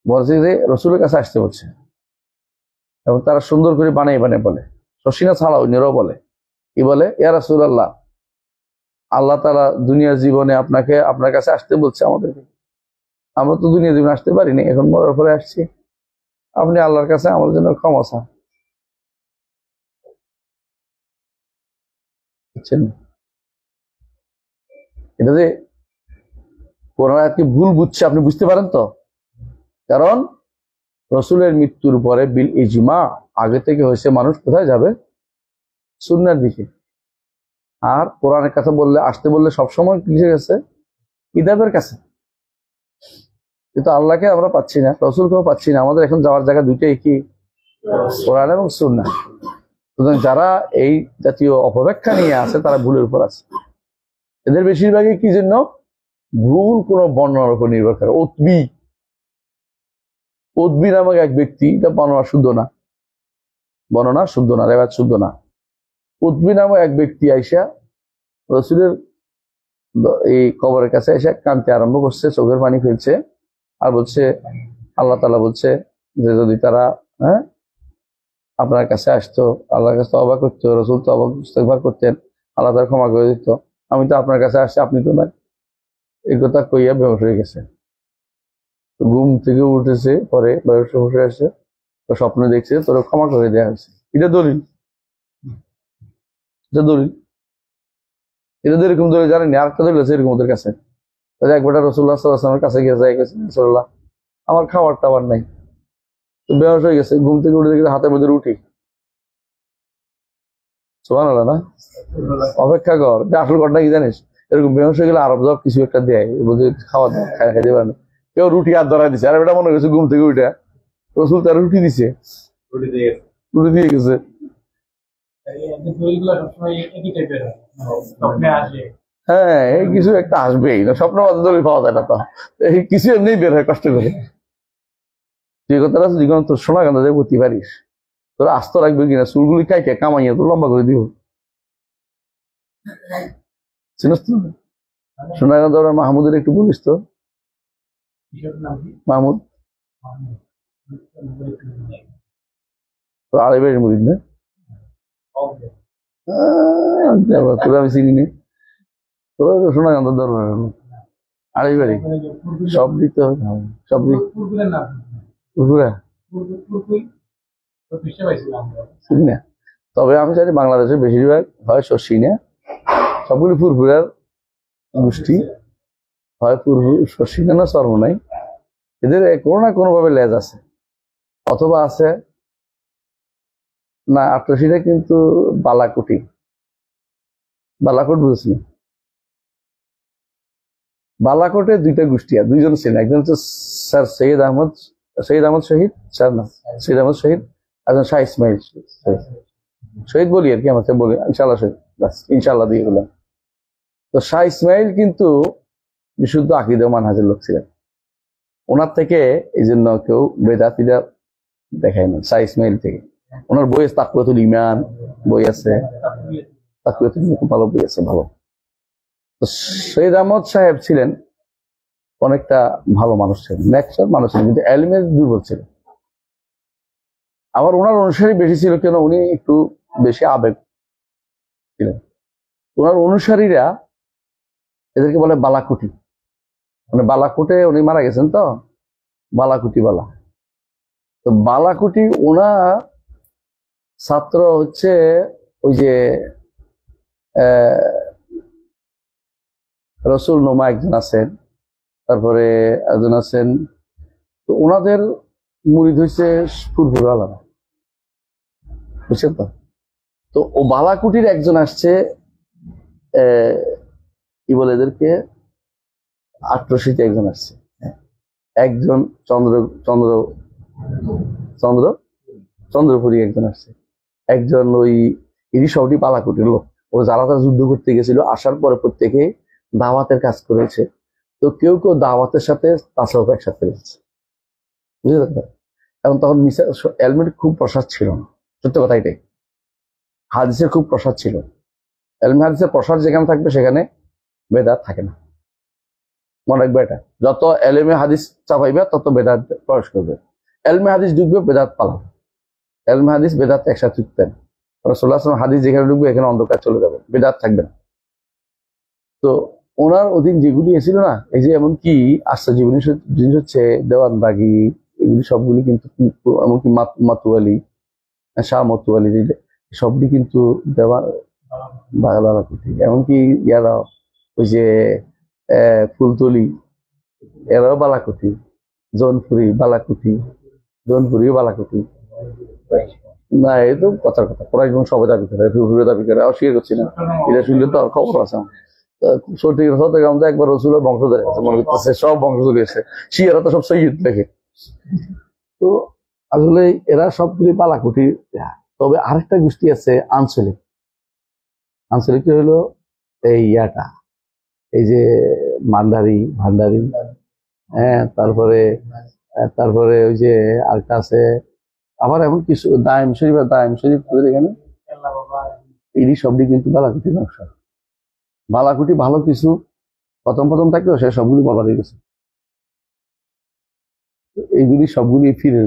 বলছে যে রাসূলের কাছে আসতে বলছে, এবং তারা সুন্দর করে বানাই বলে, শশিনা ছাড়া অন্যরাও বলে, কি বলে? ইয়া রাসূলুল্লাহ, আল্লাহ তাআলা দুনিয়ার জীবনে আপনার কাছে আসতে বলছে আমাদেরকে, আমরা তো দুনিয়ার জীবনে আসতে পারিনি, এখন মরার পরে আসছি, আপনি আল্লাহর কাছে আমাদের জন্য ক্ষমা চান। বুঝছেন? এটা যে কোরআন আয়াতকে ভুল বুঝছে, আপনি বুঝতে পারেন তো? কারণ রসুলের মৃত্যুর পরে বিল ইজমা আগে থেকে হয়েছে, মানুষ কোথায় যাবে? সুন্নাহর দিকে। আর কোরআনের কথা বললে, আসতে বললে সবসময় কিসের কাছে? কিতাবের কাছে। কিন্তু আল্লাহকে আমরা পাচ্ছি না, রসুলকেও পাচ্ছি না। আমাদের এখন যাওয়ার জায়গা দুইটাই, কি? কোরআন এবং সুন্নাহ। সুতরাং যারা এই জাতীয় অপব্যাখ্যা নিয়ে আছে তারা ভুলের উপর আছে। এদের বেশিরভাগই কি জন্য? ভুল কোন বর্ণনার উপর নির্ভর করে। উদ্বি নামক এক ব্যক্তি, এটা বর্ণনা শুদ্ধ না, রেওয়ায়াত শুদ্ধ না। উদ্বি নামক এক ব্যক্তি আইসা রসুলের এই কবরের কাছে এসে কাঁদতে আরম্ভ করছে, চোখের পানি ফেলছে, আর বলছে, আল্লাহ তাআলা বলছে যে যদি তারা আপনার কাছে আসতো, আল্লাহর কাছে তওবা করতো, রসুল তওবা ইস্তেগফার করতেন, আল্লাহ তাআলা ক্ষমা করে দিত। আমি তো আপনার কাছে আসছি, আপনি তো নাই। এই কথা কইয়া বেহুশ হয়ে গেছে। ঘুম থেকে উঠেছে, পরে বেহুশ হয়ে আসছে, তো স্বপ্ন দেখছে, তোর ক্ষমা করে দেওয়া হয়েছে। এটা দলিল, এটা এরকম দলিল জানেনি। আরেকটা দলিল আছে এরকম ওদের কাছে। একবারটা রাসূলুল্লাহ সাল্লাল্লাহু আলাইহি ওয়াসাল্লামের কাছে গিয়ে রাসূলুল্লাহ, আমার খাবার টাবার নাই, তো বেহুশ হয়ে গেছে। ঘুম থেকে উঠে দেখে হাতের মধ্যে রুটি। সুবহানাল্লাহ না? অপেক্ষা কর, আসল ঘটনা কি জানিস? এরকম বেহুশ হয়ে গেলে আরব জব কিছু একটা দেয়, বলছে খাওয়া দাওয়া খাইতে পারে না। কেউ রুটি হাত ধরা দিচ্ছে, আর এটা মনে করছে ঘুম থেকে উঠে রসুল তার রুটি দিছে, রুটি দিয়ে গেছে। হ্যাঁ, এই কিছু একটা আসবেই না, স্বপ্ন দলিল পাওয়া যায় না তো, এই কিছু এমনি বের হয় কষ্ট করে। তুই কথাটা জীবন তোর সোনা গান্ধা দিয়ে করতে পারিস, তোর আস্ত রাখবে কিনা, চুলগুলি কাইটে কামাইয়া তোর লম্বা করে দিব। চিনিস তো সোনাগন্ধ মাহমুদের একটু বলিস তো। মাহমুদ তো আড়াইবাড়ির মুরিদ না? তোর আমি চিনি নি, তোর সোনাগন্ধ দরবার আড়াইবাড়ি। সব দিতে হবে, সব দিক চিনি না। তবে আমি জানি বাংলাদেশের বেশিরভাগ হয় শশী না, সবগুলি ফুরফুরার গোষ্ঠী, হয় শশী না চর্ম নাই, এদের কোনো না কোনো ভাবে লেজ আছে, অথবা আছে না। আট্রাসিটা কিন্তু বালাকুটি, বালাকোট বুঝছি। বালাকোটে দুইটা গোষ্ঠী, আর দুইজন ছিলেন, একজন হচ্ছে স্যার সৈয়দ আহমদ শহীদ, স্যার না সৈয়দ আহমদ শহীদ, একজন শাহ ইসমাইল শহীদ বলি আর কি, আমাকে বলি ইনশাল্লাহ শহীদ, ইনশাল্লাহ দিয়ে বললাম। তো শাহ ইসমাইল কিন্তু বিশুদ্ধ আকীদা মানহাজের লোক ছিলেন। ওনার থেকে এই জন্য কেউ বেদাতিরা দেখায় না, শাহ ইসমাইল থেকে। ওনার বই আছে তাকওয়াতুল ঈমান বই আছে, তাকওয়াতুল ঈমান খুব ভালো বই আছে, ভালো। তো সৈয়দ আহমদ সাহেব ছিলেন অনেকটা ভালো মানুষ ছিলেন, ন্যাকচার মানুষ ছিলেন, কিন্তু এলমের দুর্বল ছিলেন। আবার ওনার অনুসারী বেশি ছিল, কেন উনি একটু বেশি আবেগ ছিলেন। ওনার অনুসারীরা এদেরকে বলে বালাকুটি, মানে বালাকুটে উনি মারা গেছেন তো, বালাকুটি বালা। তো বালাকুটি ওনার ছাত্র হচ্ছে ওই যে রসুল নোমা একজন আছেন, তারপরে একজন আছেন। তো ওনাদের মুরিদ হয়েছে ফুরফুরা আলাদা, বুঝছেন তো? তো ও বালাকুটির একজন আসছে, কি বলে এদেরকে, আট্রসিতে একজন আসছে, একজন চন্দ্রপুরী একজন আসছে, একজন ওই এরই সবটি বালাকুটির লোক। ও যারা তারা যুদ্ধ করতে গেছিল, আসার পরে প্রত্যেকে দাওয়াতের কাজ করেছে। তো কেউ কেউ দাওয়াতের সাথে তাসাউফ একসাথে করেছে, বুঝতে পারলেন? এবং তখন এলমের খুব প্রসাদ ছিল না, সত্য কথা এটাই। হাদিসের খুব প্রসাদ ছিল, এলমে হাদিসের প্রসাদ যেখানে থাকবে সেখানে বেদাত থাকে না। মনে রাখবে এটা, যত এলমে হাদিস চাপাইবে তত বেদাত প্রবেশ করবে। এলমে হাদিস ঢুকবে, বেদাত পালাবে। এলমে হাদিস বেদাত একসাথে ঢুকতেন, রাসূলুল্লাহ সাল্লাল্লাহু আলাইহি ওয়াসাল্লাম হাদিস যেখানে ঢুকবে এখানে অন্ধকার চলে যাবে, বেদাত থাকবে না। তো ওনার অধীন যেগুলি এসেছিল না, এই যে এমনকি আশ্চর্য জিনিস হচ্ছে দেওয়ানবাগি, এগুলি সবগুলি কিন্তু, এমনকি মাতুয়ালি, শাহ মতুয়ালি, সবগুলি কিন্তু দেওয়া বালাকুটি। এমনকি ইয়ারা ওই যে ফুলতলি, এরাও বালাকুটি, জৌনপুরি বালাকুটি, জৌনপুরি বালাকুটি। না, এই তো কথার কথা, কোরআন সবাই দাবি করে, দাবি করে, অস্বীকার করছি না। এটা শুনলে তো আর খবর আছে আমার। সঠিক চট্টগ্রাম তো একবার রসুলের বংশধর আছে, মনে করতেছে সব বংশধর এসে, শিয়ারা তো সব সৈয়দ দেখে। তো আসলে এরা সবগুলি বালাকুটি। তবে আরেকটা গোষ্ঠী আছে আঞ্চলিক। আঞ্চলিক হলো এই ইয়াটা, এই যে ভান্ডারি, হ্যাঁ, তারপরে তারপরে ওই যে আরেকটা আছে আবার এমন কিছু দায়েম শরীফ তোদের এখানে, এই সবটি কিন্তু বালাকুটি নকশা। বালাকুটি ভালো কিছু প্রথম থাকলেও সে সবগুলি বলা হয়ে গেছে। এইগুলি সবগুলি ফিরে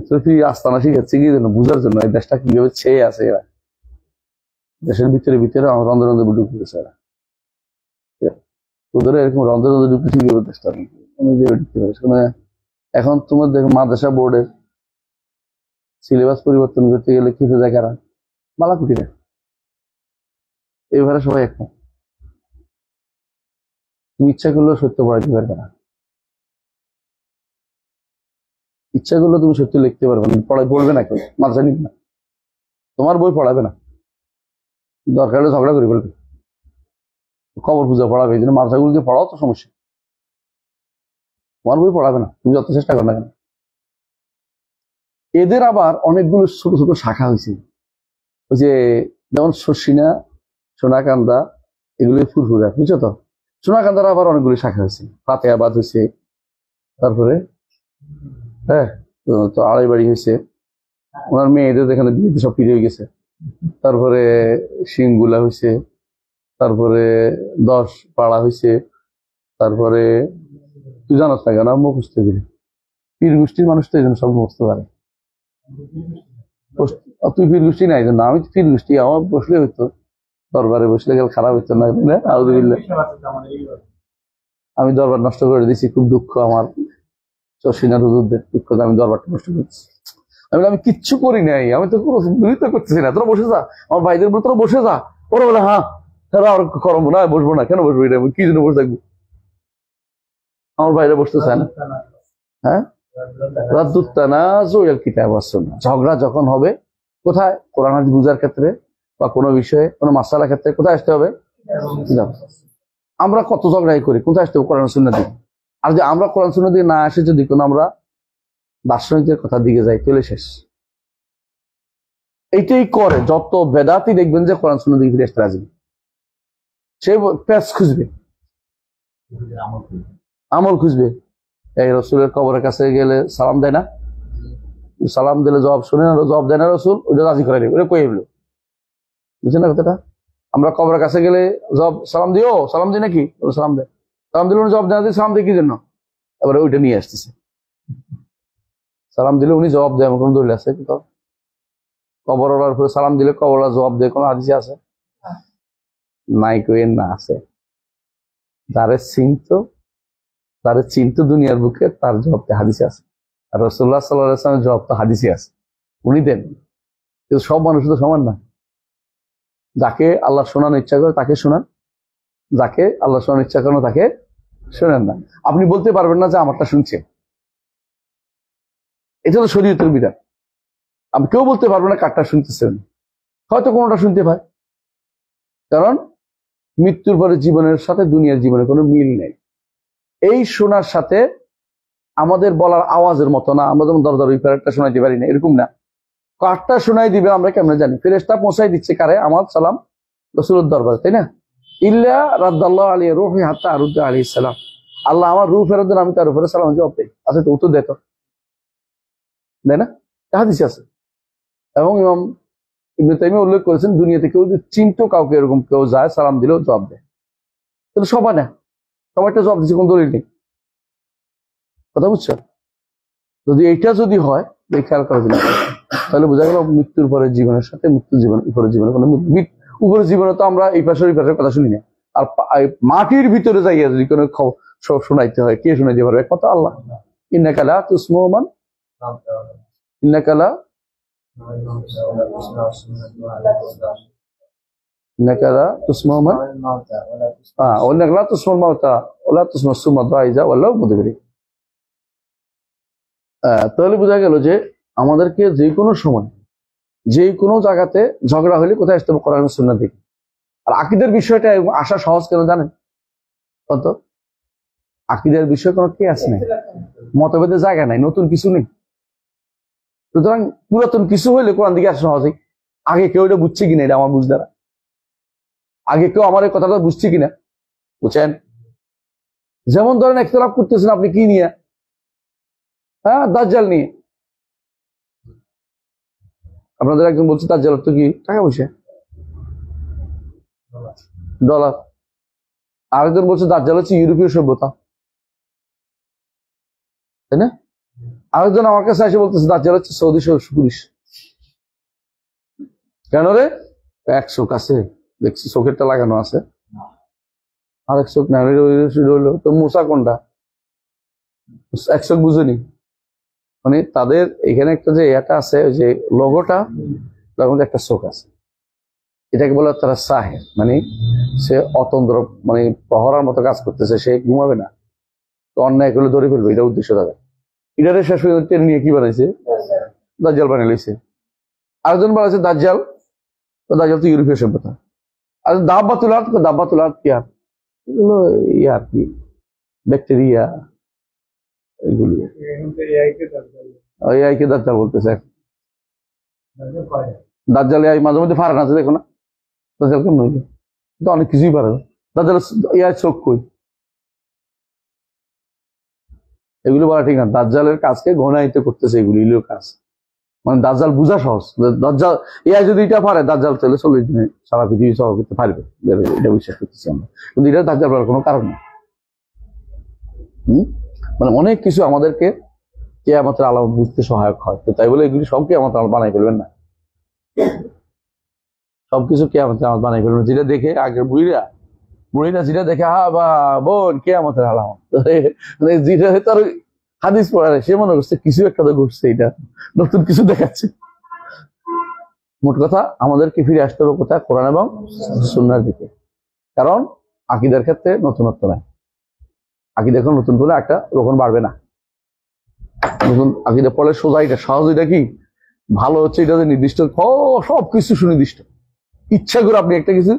আস্তানা শিখাচ্ছে কি জন্য, বুঝার জন্য এই দেশটা কিভাবে ছেয়ে আছে এরা, দেশের ভিতরে রন্ধে রন্ধে ঢুকে গেছে এরা। তোদের এরকম রন্ধে রন্ধে ঢুকে কিভাবে দেশটা ঢুকতে পারে। এখন তোমার দেখো মাদ্রাসা বোর্ডের সিলেবাস পরিবর্তন করতে গেলে কি হয়ে যায়, কারা বালাকুটিরা। এইভাবে সবাই এখন তুমি ইচ্ছা করলেও সত্য পড়াইতে পারবে না, ইচ্ছা করলে তুমি সত্য লিখতে পারবে না, পড়বে না, কেউ মাদ্রাসা নিবে না, তোমার বই পড়াবে না, দরকার হলে ঝগড়া করে বলবে, খবর পূজা পড়াবে। এই জন্য মাদ্রাসাগুলোকে পড়াও তো সমস্যা, তোমার বই পড়াবে না, তুমি যত চেষ্টা করো না কেন। এদের আবার অনেকগুলো ছোট ছোট শাখা হয়েছে, ওই যে যেমন শর্ষিনা, সোনাকান্দা, এগুলো ফুরফুরা, বুঝছো তো। সোনাকান্দার আবার অনেকগুলি শাখা হয়েছে, ফাতেহাবাদ হয়েছে, তারপরে হ্যাঁ তো আড়াইবাড়ি হয়েছে, ওনার মেয়েদের এখানে বিয়েতে সব ফিরে হয়ে গেছে, তারপরে সিংগুলা হয়েছে, তারপরে 10 পাড়া হয়েছে, তারপরে তুই জানাস না কেন মুখস্থ দিলি, পীর গোষ্ঠীর মানুষ তো এই জন্য সব মুখস্থ পারে। তুই পীর গোষ্ঠী নাই জন্য, আমি পীর গোষ্ঠী, আমার বসলে হইতো, দরবারে বসলে গেলে খারাপ হইতো না। আমি দরবার নষ্ট করে দিছি, খুব দুঃখ আমার, শর্ষিনার হুজুরদের দুঃখ, আমি দরবারটা নষ্ট করছি। আমি কিচ্ছু করি নাই, আমি তো কোনো বিরোধিতা করতেছি না, তোরা বসে যা, আমার ভাইদের বলে তোরা বসে যা। ওরা বলে হ্যাঁ আর করবো না, বসবো না, কেন বসবো, এটা কি জন্য বসে থাকবো, আমার ভাইরা বসতে চায় না। হ্যাঁ, ঝগড়া যখন হবে কোথায়, কোরআন হাদিস বুঝার ক্ষেত্রে বা কোনো বিষয়ে কোনো মাসালার ক্ষেত্রে কোথায় আসতে হবে। আমরা কত ঝগড়াই করি, কোথায় আসতে হবে, কোরআন সুন্নাহ দিকে। আর যদি আমরা কোরআন সুন্নাহ দিকে না আসে, যদি কোনো আমরা দার্শনিকদের কথার দিকে যাই, তাহলে শেষ। এইটাই করে যত বেদাতি দেখবেন যে কোরআন সুন্নাহ দিকে ফিরে আসতে রাজি, সে প্যাচ খুঁজবে, আমল খুঁজবে। এই রসুলের কবরের কাছে গেলে সালাম দেয় না, সালাম দিলে জবাব শুনে না, জবাব দেয় না রসুল, ওটা রাজি করে নেবে, ওটা কয়ে এলো, বুঝছেন না কথাটা। আমরা কবরের কাছে গেলে সালাম দিও, সালাম দিই নাকি, সালাম দেয়, সালাম দিল জবাব দেয় না, সালাম দেয় কি জন্য, এবারে ওইটা নিয়ে আসতেছে। সালাম দিলে উনি জবাব দেয়, এমন কোন দলিল আছে? কবর ওলার উপরে সালাম দিলে কবরওয়ালা জবাব দেয়, কোনো হাদিসে আছে? নাই, কইেন না, আছে। যারে চিন্ত দুনিয়ার বুকে, তার জবাবটা হাদিসে আছে। আর রাসূলুল্লাহ সাল্লাল্লাহু আলাইহি ওয়াসাল্লামের জবাবটা হাদিসে আছে, উনি দেন। কিন্তু সব মানুষ তো সমান না, যাকে আল্লাহ শোনানোর ইচ্ছা করে তাকে শোনান, যাকে আল্লাহ শোনানোর ইচ্ছা করে তাকে শোনেন না। আপনি বলতে পারবেন না যে আমারটা শুনছে, এটা তো শরীয়তের বিধান। আপনি কেউ বলতে পারবেন না কারটা শুনতেছেন, হয়তো কোনোটা শুনতে পায়, কারণ মৃত্যুর পরে জীবনের সাথে দুনিয়ার জীবনের কোনো মিল নেই। এই শোনার সাথে আমাদের বলার আওয়াজের মতো না, আমরা যেমন দরদর একটা শোনাইতে পারি না, এরকম না। কারটা শোনাই দিবে আমরা কেমন জানি, ফেরেশতা পৌঁছাই দিচ্ছে কারে, আমার সালাম রাসূলের দরবারে, তাই না? ইল্লা রাদ্দাল্লাহু আলাইহি রূহি হাত্তা আরুদ্দা আলাইহিস সালাম, আল্লাহ আমার রূহ ফেরত দেন, আমি তার উপরে সালাম জবাব দেই। আচ্ছা, তো উত্তর দেয় তো, তাই না? হাদিসে আছে। এবং ইমাম ইবনে তাইমিয়া উল্লেখ করেছেন, দুনিয়াতে কেউ যদি চিনতো কাউকে, এরকম কেউ যায় সালাম দিলেও জবাব দেয়, কিন্তু সবাই না, সবাইটা জবাব দিচ্ছে, কোন দলিল নেই। কথা বুঝছো? যদি এইটা যদি হয়, খেয়াল করা যায়, তাহলে বোঝা গেল মৃত্যুর পরে জীবনের সাথে মৃত্যু জীবন, উপরের জীবনে কোনো উপরের জীবনে তো আমরা এই পাশের ওই পাশের কথা শুনি না। আর মাটির ভিতরে যাইয়া যদি কোনো সব শোনাইতে হয়, কে শোনাইতে পারবে? একমাত্র আল্লাহ। ইন্নাকা লা তুসমু মান, ইন্নাকা লা তুসমু মান, ইন্নাকা লা তুসমুল মাউতা ওয়া লা তুসমু সুম্মা দাইজা ওয়াল্লাহু মুদবির। তাহলে বোঝা গেল যে আমাদেরকে যে কোনো সময় যে কোনো জায়গাতে ঝগড়া হলে কোথায় আসতে হবে? কোরআন সুন্নাহ দিকে। আর আকীদার বিষয়টা আসা সহজ কেন জানেন? কত আকীদার বিষয় কোনো কেয়াস নেই, মতভেদের জায়গা নাই, নতুন কিছু নেই। সুতরাং পুরাতন কিছু হইলে কোরআন দিকে আসা সহজেই। আগে কেউ এটা বুঝছে কিনা, এটা আমার বুঝদারা, আগে কেউ আমার এই কথাটা বুঝছে কিনা, বুঝছেন? যেমন ধরেন ইখতিলাফ করতেছেন আপনি কি নিয়ে? হ্যাঁ, দাজ্জাল নিয়ে। আপনাদের একজন বলছে দাজ্জাল তো কি টাকা পয়সা, ডলার। আরেকজন বলছে দাজ্জাল হচ্ছে ইউরোপীয় সভ্যতা, তাই না? আরেকজন আমার কাছে এসে বলতেছে দাজ্জাল হচ্ছে সৌদি পুলিশ। কেন রে? এক চোখ আছে, দেখছি চোখেরটা লাগানো আছে, আরেক চোখ না হইলো তো। মুসা কোনটা? এক চোখ বুঝেনি। মানে তাদের এখানে একটা যে এটা আছে, ওই যে লোগোটা, তার মধ্যে একটা চোখ আছে। এটাকে বলে তারা সাহের, মানে সে অতন্ত্র, মানে প্রহরার মতো কাজ করতেছে, সে ঘুমাবে না, তো অন্যায় করলে ধরে ফেলবে, এটা উদ্দেশ্য তাদের। এটারে শেষ হয়ে টেনে নিয়ে কি বানাইছে? দাজ্জাল বানিয়ে লইছে। আরেকজন বানাইছে দাজ্জাল, তো দাজ্জাল তো ইউরোপীয় সভ্যতা। আর দাব্বাতুল আরদ, দাব্বাতুল আরদ কি? আর এগুলো আর কি ব্যাকটেরিয়া, এগুলি এআই কে দাজ্জাল বলতেছে। দাজ্জাল এআই মাঝে মধ্যে ফারান আছে, দেখো না? দাজ্জাল কেমন হইলো? তো অনেক কিছুই পারে না। দাজ্জাল এআই চোখ কই? এগুলো বলা ঠিক না। দাজ্জালের কাজকে ঘনায়িত করতেছে, এগুলো কাজ। মানে দাজ্জাল বুঝা সহজ। দাজ্জাল এআই যদি এটা পারে, দাজ্জাল তাহলে 40 দিনে সারা পৃথিবী সহ করতে পারবে, এটা বিশ্বাস করতেছি আমরা। কিন্তু এটা দাজ্জাল বলার কোনো কারণ নেই। মানে অনেক কিছু আমাদেরকে কিয়ামতের আলামত বুঝতে সহায়ক হয়, তো তাই বলে এগুলি সব কিয়ামতের আলামত বানাই ফেলবেন না। সবকিছু কিয়ামতের আলামত বানাই ফেলবেন। যেটা দেখে আগের বুড়িরা যেটা দেখে হা বা বোন কিয়ামতের আলামত, যেটা তার হাদিস পড়ারে সে মনে করছে কিছু একটা তো ঘটছে, এটা নতুন কিছু দেখাচ্ছে। মোট কথা আমাদেরকে ফিরে আসতে হবে কোথায়? কোরআন এবং সুন্নাহর দিকে। কারণ আকীদার ক্ষেত্রে নতুনত্ব নাই। আকীদা এখন নতুন করলে একটা রোপণ বাড়বে না। নতুন আকীদা পড়লে সোজা, এটা সহজ। এটা কি ভালো হচ্ছে? এটা যে নির্দিষ্ট সবকিছু সুনির্দিষ্ট। ইচ্ছা করে আপনি একটা কিছু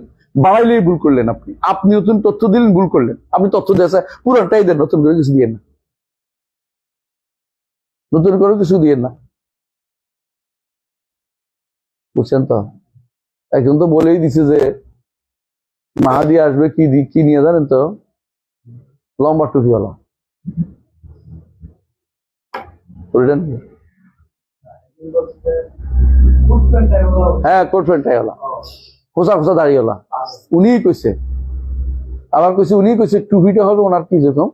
বাড়াইলেই ভুল করলেন, আপনি নতুন তথ্য দিলেন, ভুল করলেন। আপনি তথ্য দিয়েছে পুরানটাই দেন, নতুন করে কিছু দিয়েন না, নতুন করে কিছু দিয়েন না, বুঝছেন তো? এখন তো বলেই দিছে যে মাহাদি আসবে কি নিয়ে জানেন তো? লম্বা টুপিওয়ালা। হ্যাঁ, কোট প্যান্ট টাইওয়ালা, খোসা খোসা দাড়িওয়ালা। উনিই কইছে, আবার কইছে উনি কইছে টুপিটা হবে ওনার কি যেরকম,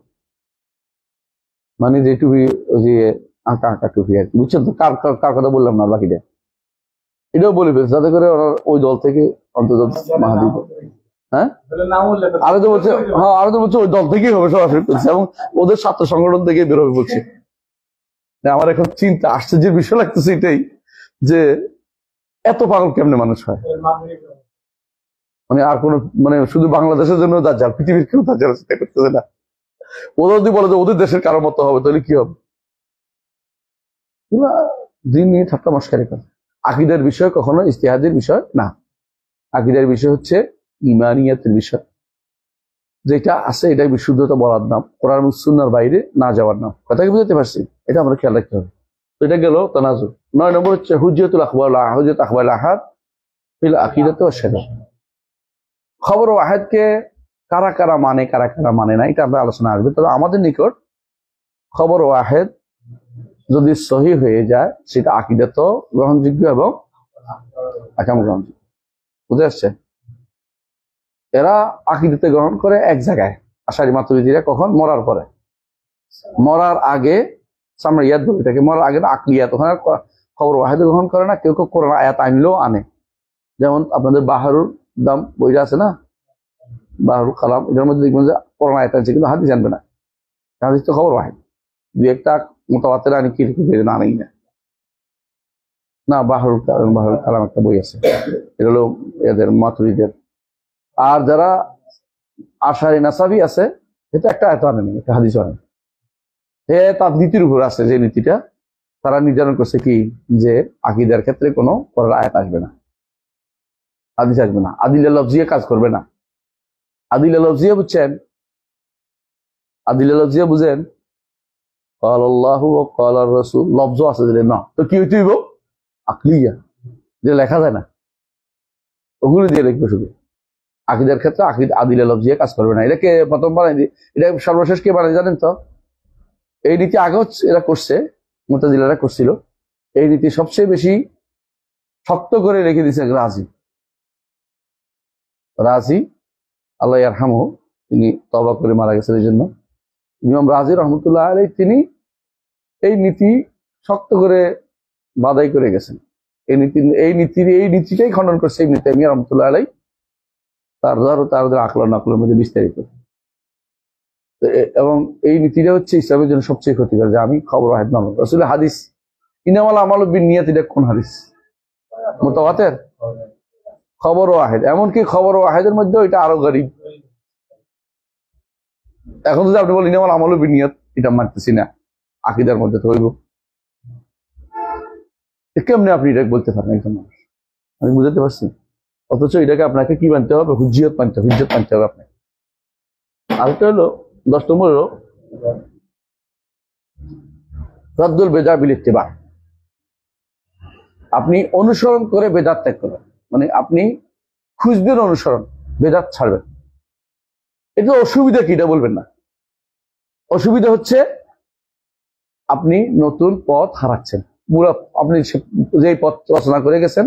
মানে যে টুপি, ওই যে আঁকা আঁকা টুপি আর কি, বুঝছেন তো? কার কথা বললাম না, বাকিটা এটাও বলে ফেলছে, যাতে করে ওনার ওই দল থেকে অন্তত মাহাদি। হ্যাঁ, আরো তো বলছে, হ্যাঁ আরো তো বলছে ওই দল থেকেই হবে, সরাসরি করছে, এবং ওদের ছাত্র সংগঠন থেকে বেরোবে বলছে। আমার এখন চিন্তা আশ্চর্যের বিষয় লাগতেছে এটাই, যে এত পাগল কেমনে মানুষ হয়। মানে আর কোন, মানে শুধু বাংলাদেশের জন্য দাজ্জাল, পৃথিবীর কেউ দাজ্জাল করতেছে না। ওরা যদি বলে যে ওদের দেশের কারো মতো হবে, তাহলে কি হবে? দিন নিয়ে ঠাট্টা মস্কারি করে। আকীদার বিষয় কখনো ইজতিহাদের বিষয় না। আকীদার বিষয় হচ্ছে ঈমানিয়াতের বিষয়, যেটা আছে এটাই বিশুদ্ধতা বলার নাম, কোরআন এবং সুন্নাহর বাইরে না যাওয়ার নাম। কথা কি বুঝতে পারছি? এটা আমরা খেয়াল রাখতে হবে। তো এটা গেল তানাজুর। 9 নম্বর হচ্ছে হুজ্জাতুল আখবার, হুজ্জাত আখবার আহাদ ফিল আকিদাত ওয়াশ শরিয়াহ। খবর ওয়াহিদকে কারা কারা মানে না, এটা আমরা আলোচনা আসবে। তবে আমাদের নিকট খবর ওয়াহিদ যদি সহি হয়ে যায়, সেটা আকিদাত গ্রহণযোগ্য এবং আকাম গ্রহণযোগ্য। বুঝে আসছে? এরা আকিদাতে গ্রহণ করে এক জায়গায়, আশারি মাতুরিদিরা কখন? মরার পরে। মরার আগে সামরিয়াত বলে এটাকে, মরার আগে আকলিয়াত, ওখানে খবর ওয়াহিদ গ্রহণ করে না। কেউ কেউ কোরআন আয়াত আনলেও আনে, যেমন আপনাদের বাহারুল দাম বইটা আছে না, বাহারুল কালাম, এটার মধ্যে দেখবেন যে কোরআন আয়াত আছে, কিন্তু হাদিস জানবে না। হাদিস তো খবর ওয়াহিদ, দুই একটা মোতাবাতির আনি কি না, আনেই না। বাহারুল কালাম একটা বই আছে, এটা হলো এদের মাতুরিদের। আর যারা আশারি নাসাবি আছে, এটা একটা আয়াত আনেনি, একটা হাদিস আনে। তার নীতির উপর আছে, যে নীতিটা তারা নির্ধারণ করছে কি যে আকীদার ক্ষেত্রে কোনো পরের আয়াত আসবে না, হাদিস আসবে না, আদিলে লফজিয়া কাজ করবে না। আদিলে লফজিয়া বুঝছেন? আদিলে লফজিয়া বুঝেন? قال الله وقال الرسول লফজ আছে যে না, তো কি হইতে হইব? আকলিয়া, যে লেখা যায় না, ওগুলো দিয়ে লিখবে শুধু। আকীদার ক্ষেত্রে আদিলে লফজিয়া কাজ করবে না। এটাকে প্রথম বানাই, এটা সর্বশেষ কে বানাই জানেন তো? এই নীতি আগেও এরা করছে, মুতাজিলারা করছিল। এই নীতি সবচেয়ে বেশি শক্ত করে রেখে দিয়েছে রাজি। রাজি আল্লাহ ইয়ারহামহু, তিনি তওবা করে মারা গেছেন। এই জন্য ইমাম রাজি রহমতুল্লাহ আলাইহি তিনি এই নীতি শক্ত করে বাদাই করে গেছেন। এই নীতিটাই খণ্ডন করছে ইবনে তাইমিয়া রহমতুল্লাহ আলাইহি তার আকল নাকলের মধ্যে বিস্তারিত। এবং এই নীতিটা হচ্ছে ইসলামের জন্য সবচেয়ে ক্ষতিকর, যে আমি খবর ওয়াহিদ মানব। আসলে হাদিস ইনামাল আমাল বিনিয়াত, এটা কোন হাদিস? মুতাওয়াতির খবর ওয়াহিদ। এমনকি খবর ওয়াহিদের মধ্যে এটা আরো গরীব। এখন যদি আপনি বলেন ইনামাল আমাল বিনিয়াত, এটা মানতেছি না, আকীদার মধ্যে তো হইব, কেমনে আপনি এটা বলতে পারেন একজন মানুষ? আমি বুঝাতে পারছি? অথচ এটাকে আপনাকে কি মানতে হবে? হুজ্জিয়ত মানতে হবে, হুজ্জত মানতে হবে আপনাকে। আরেকটা হলো 10 নম্বর হলো রাদ্দুল বেদা বিল ইত্তিবা। আপনি অনুসরণ করে বেদাত ত্যাগ করবেন, মানে আপনি খুঁজবেন অনুসরণ, বেদাত ছাড়বেন। এটা অসুবিধা কি, এটা বলবেন না। অসুবিধা হচ্ছে আপনি নতুন পথ হারাচ্ছেন। পুরো আপনি যে পথ রচনা করে গেছেন,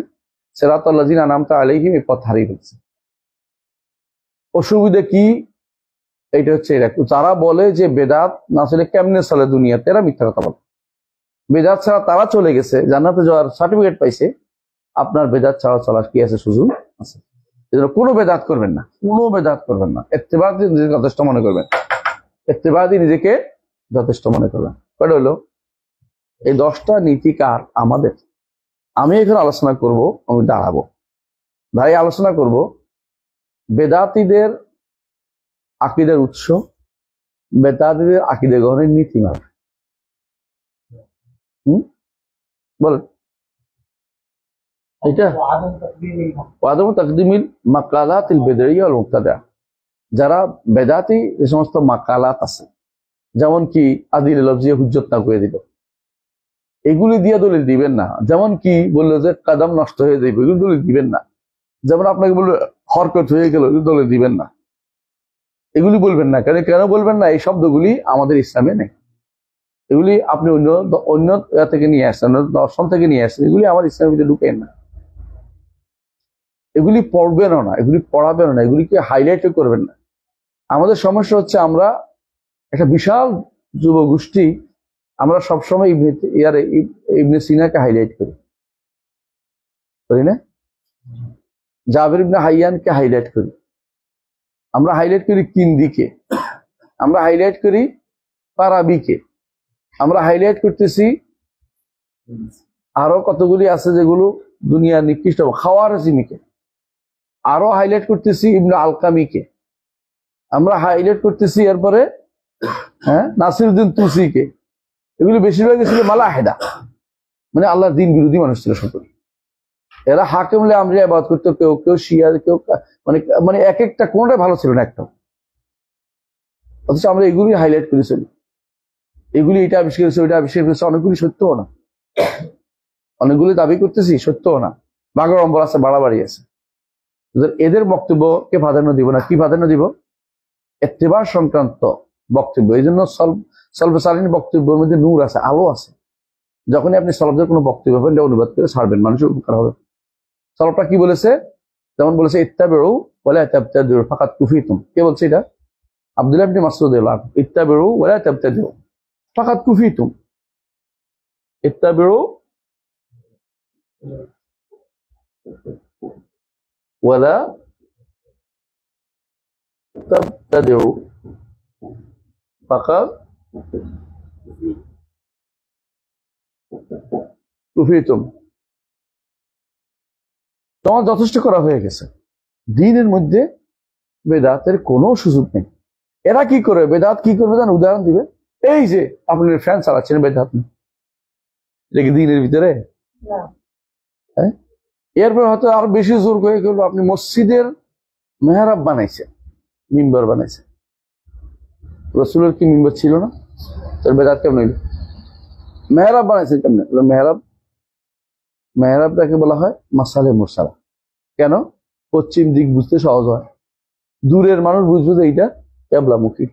সিরাতাল্লাযিনা আনআমতা আলাইহিম, এই পথ হারিয়ে ফেলছেন। অসুবিধা কি? এটা হচ্ছে এরকম, তারা বলে যে বেদাত না চলে কেমনে চলে দুনিয়াতে, এরা মিথ্যা কথা বলে। বেদাত ছাড়া তারা চলে গেছে, জান্নাতে যাওয়ার সার্টিফিকেট পাইছে, আপনার বেদাত ছাড়া চলার কি আছে? সুযোগ আছে। এজন্য কোনো বেদাত করবেন না, কোনো বেদাত করবেন না। ইত্তেবাদি নিজেকে যথেষ্ট মনে করবেন, ইত্তেবাদি নিজেকে যথেষ্ট মনে করবেন। কয়টা হলো? এই 10টা নীতিকার আমাদের। আমি এখানে আলোচনা করব, আমি দাঁড়াবো, ভাই আলোচনা করব বেদাতীদের আকীদার উৎস, বেদাতীদের আকীদা গ্রহণের নীতিমালা। বলেন এটা ওয়াদাম তাকদিমিল মাকালাতিল বিদইয়া ওয়াল মুবতাদা। যারা বেদাতি যে সমস্ত মাকালাত আছে, যেমন কি আদিলে লফজিয়া হুজ্জত না করে দিল, এগুলি দিয়ে দলিল দিবেন না। যেমন কি বললো যে কাদাম নষ্ট হয়ে যাবে, এগুলি দলিল দিবেন না। যেমন আপনাকে বললো হরকত হয়ে গেল, এগুলি দলিল দিবেন না। এগুলি বলবেন না। কেন বলবেন না? এই শব্দগুলি আমাদের ইসলামে নেই। এগুলি আপনি অন্য থেকে নিয়ে আসছেন, দর্শন থেকে নিয়ে আসছেন। এগুলি আমার ইসলামের ভিতরে ঢুকেন না। এগুলি পড়বেনও না, এগুলি পড়াবেনও না, এগুলিকে হাইলাইটও করবেন না। আমাদের সমস্যা হচ্ছে আমরা একটা বিশাল যুব গোষ্ঠী, আমরা সবসময় ইবনে সিনাকে হাইলাইট করি না? জাবির ইবনে হাইয়ানকে হাইলাইট করি, আমরা হাইলাইট করি কিন্দিকে, আমরা হাইলাইট করি ফারাবিকে, আমরা হাইলাইট করতেছি আরো কতগুলি আছে যেগুলো দুনিয়ার নিকৃষ্ট, খাওয়ারিজমিকে, আরো হাইলাইট করতেছি ইবনে আলকামিকে, আমরা হাইলাইট করতেছি এরপরে নাসিরউদ্দিন তুসিকে। এগুলি বেশিরভাগই ছিল মালাহেদা, মানে আল্লাহর দিন বিরোধী মানুষ ছিল সকল। এরা হাকিমলে আমরা ইবাদত করতো, কেউ কেউ শিয়া, কেউ মানে এক একটা, কোনটা ভালো ছিল না একটা। অথচ আমরা এগুলি হাইলাইট করে চলি, এগুলি এটা আবিষ্কার করেছে, ওইটা আবিষ্কার করেছে। অনেকগুলি সত্যও না, অনেকগুলি দাবি করতেছি সত্যও না, বাগড়ম্বর আছে, বাড়াবাড়ি আছে। এদের বক্তব্যকে প্রাধান্য দিব না। কি প্রাধান্য দিব? ইত্তেবা সংক্রান্ত বক্তব্য। এই জন্য সলফে সালিহিন বক্তব্যের মধ্যে নূর আছে, আলো আছে। যখনই আপনি সলফদের কোনো বক্তব্য পাবেন, অনুবাদ করে ছাড়বেন, মানুষের উপকার হবে। সলফটা কি বলেছে? যেমন বলেছে ইত্তাবিউ ওয়ালা তাবতাদিউ ফাকাদ কুফিতুম। কে বলছে এটা? আব্দুল্লাহ ইবনে মাসউদ রাদিয়াল্লাহু আনহু। ইত্তাবিউ ওয়ালা তাবতাদিউ ফাকাদ কুফিতুম। ইত্তাবিউ ওয়ালা তাবতাদিউ ফাকাদ কুফিতুম। তোমার যথেষ্ট করা হয়ে গেছে। দ্বীনের মধ্যে বেদাতের কোনো সুযোগ নেই। এরা কি করে? বেদাত কি করবে জান? উদাহরণ দিবে। এই যে আপনি ফ্যান চালাচ্ছেন, বেদাত এটা কি দিনের ভিতরে? না। হ্যাঁ, এরপর হয়তো আরো বেশি জোর করে করলো, আপনি মসজিদের মেহরাব বানাইছে, মিম্বর বানাইছে। রসুলের কি মিম্বর ছিল না? তোর বেদাত কেমন হইল? মেহরাব বানাইছে কেমনে? মেহরাবটাকে বলা হয় মাসালে মুরসালা। কেন? পশ্চিম দিক বুঝতে সহজ হয়, দূরের মানুষ বুঝবে যে এইটা কেবলামুখী।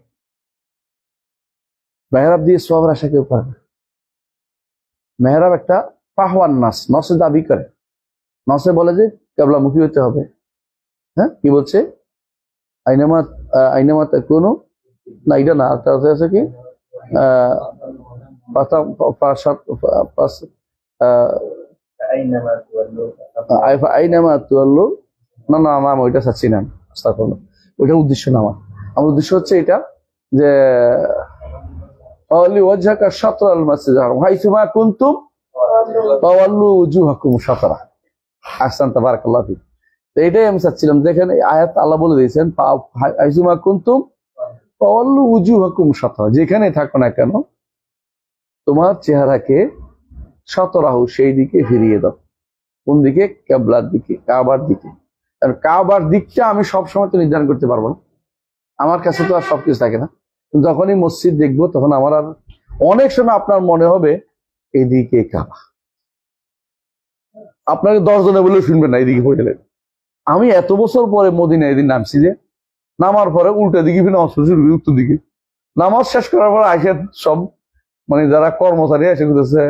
মেহরাব দিয়ে সবের আশা কেউ করে না। মেহরাব একটা পাহওয়ান নাস, নসে দাবি করে, নসে বলে যে কেবলামুখী হতে হবে। হ্যাঁ, কি বলছে? আইনামা আইনামা কোনো না, এটা না, তার আছে কি আইনামা তুয়াল্লু, না না, আমি ওইটা চাচ্ছি না, ওইটা উদ্দেশ্য না। আমার উদ্দেশ্য হচ্ছে এটা যে এটাই আমি চাচ্ছিলাম। দেখেন আয়াত আল্লাহ বলে দিয়েছেন হাইসুমা কুনতুম ফাওয়াল্লু উজুহাকুম শাতরা, যেখানে থাকো না কেন তোমার চেহারাকে শাতরাহু, সেই দিকে ফিরিয়ে দাও। কোন দিকে? কিবলার দিকে, কাবার দিকে। কারণ কাবার দিকটা আমি সবসময় তো নির্ধারণ করতে পারবো না, আমার কাছে তো আর সবকিছু থাকে না। যখনই মসজিদ দেখবো তখন আমার আর অনেক সময় আপনার মনে হবে এইদিকে কাবা। আপনাকে 10 জনে বলেও শুনবেন না এইদিকে পড়ে গেলেন। আমি এত বছর পরে মদিনা এদিন নামছি, যে নামার পরে উল্টা দিকে ফিরে নামাজ পড়ছি, উত্তর দিকে। নামাজ শেষ করার পর আইসা সব মানে যারা কর্মচারী এসে করতেছে,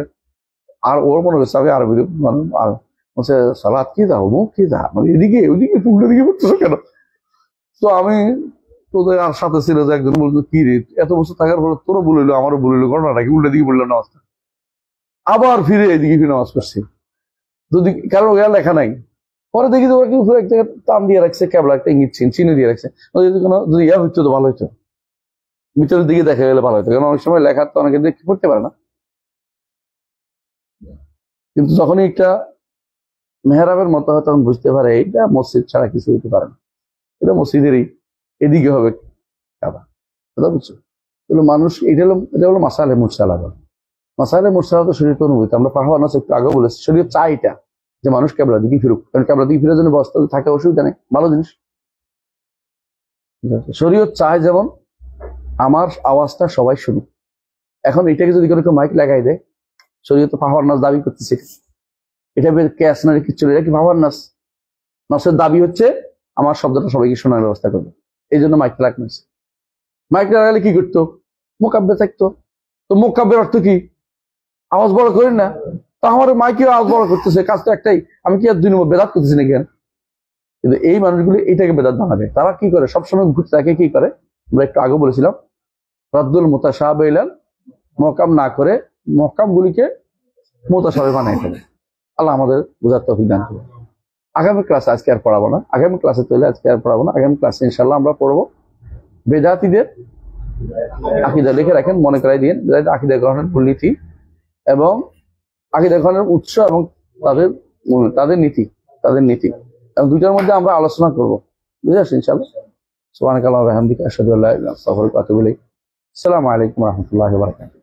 আর ওর মনে করছে আমি আরবি আর বলছে সালাদ কি দাও, মুখ কি দা, মানে এদিকে ওইদিকে উল্টো দিকে পড়তেছো কেন? তো আমি তোদের আর সাথে ছিল যে একজন বলতো কি রে, এত বছর থাকার পরে তোরও বলিল আমারও বলিল, ঘটনাটা কি? উল্টো দিকে বললো নামাজটা, আবার ফিরে এদিকে ফিরে নামাজ পড়ছি। যদি কারণ ওরা লেখা নাই, পরে দেখি তো ওরা কি এক জায়গায় টান দিয়ে রাখছে, কেবলা একটা ইঙ্গিত চিহ্ন দিয়ে রাখছে। যদি ইয়া হইতো তো ভালো হইতো, ভিতরের দিকে দেখা গেলে ভালো হইতো, কারণ অনেক সময় লেখা তো অনেকে দেখতে পড়তে পারে না। কিন্তু যখনই একটা মেহরাবের মতো হয় তখন বুঝতে পারে এইটা মসজিদ ছাড়া কিছু হইতে পারে না, এটা মসজিদেরই এদিকে হবে কাবা। কথা বুঝছো? মানুষ এটা হলো মাসালে মুরসালা। মাসালে মুরসালা তো শরীয়ত অনুভূতি, আমরা পাহাড় নাচ একটু আগে বলেছি, শরীয়ত চাই এটা যে মানুষ কেবলা দিকে ফিরুক, কারণ কেবলা দিকে ফিরে জন্য বস্তা থাকে, অসুবিধা নেই, ভালো জিনিস। শরীয়ত চায় যেমন আমার আওয়াজটা সবাই শুনুক। এখন এটাকে যদি কোনো মাইক লাগাই দেয়, শরীয়ত পাহাড় নাচ দাবি করতেছে, এটা ক্যাশ না কিছু, এটা কি পাহাড় নাচ? নাচের দাবি হচ্ছে আমার শব্দটা সবাইকে শোনার ব্যবস্থা করবে, এই জন্য মাইকটা রাখা হয়েছে। মাইকটা লাগালে কি করতো? মোকাব্বে থাকতো। তো মোকাব্বের অর্থ কি? আওয়াজ বড় করেন না, তো আমার মাইকে আওয়াজ বড় করতেছে, কাজ তো একটাই, আমি কি আর 2 নম্বর বেদাত করতেছি নাকি? কিন্তু এই মানুষগুলি এটাকে বেদাত বানাবে। তারা কি করে? সবসময় ঘুরতে থাকে, কি করে? আমরা একটু আগে বলেছিলাম, রদ্দুল মুতাশাবিহ ইলাল মুহকাম না করে মুহকাম গুলিকে মুতাশাবিহ বানায় ফেলে। আল্লাহ আমাদের বোঝার তৌফিক দান করুন। আগামী ক্লাসে আজকে আর পড়াবো না, আগামী ক্লাসে চলে আজকে আর পড়াবো না, আগামী ক্লাসে ইনশাল্লাহ আমরা পড়বো বেদাতীদের আকীদা। লিখে রাখেন, মনে করাই দিন, আকীদা গ্রহণের মূলনীতি এবং আকীদা গ্রহণের উৎস এবং তাদের নীতি এবং দুইটার মধ্যে আমরা আলোচনা করবো, বুঝে আসছি ইনশাআল্লাহ। সুবহানাকাল্লাহু ওয়া বিহামদিকা আশহাদু আল্লা ইলাহা ইল্লা আনতা আস্তাগফিরুকা ওয়া আতুবু ইলাইক। আসসালামু আলাইকুম ওয়া রাহমাতুল্লাহি ওয়া বারাকাতুহু।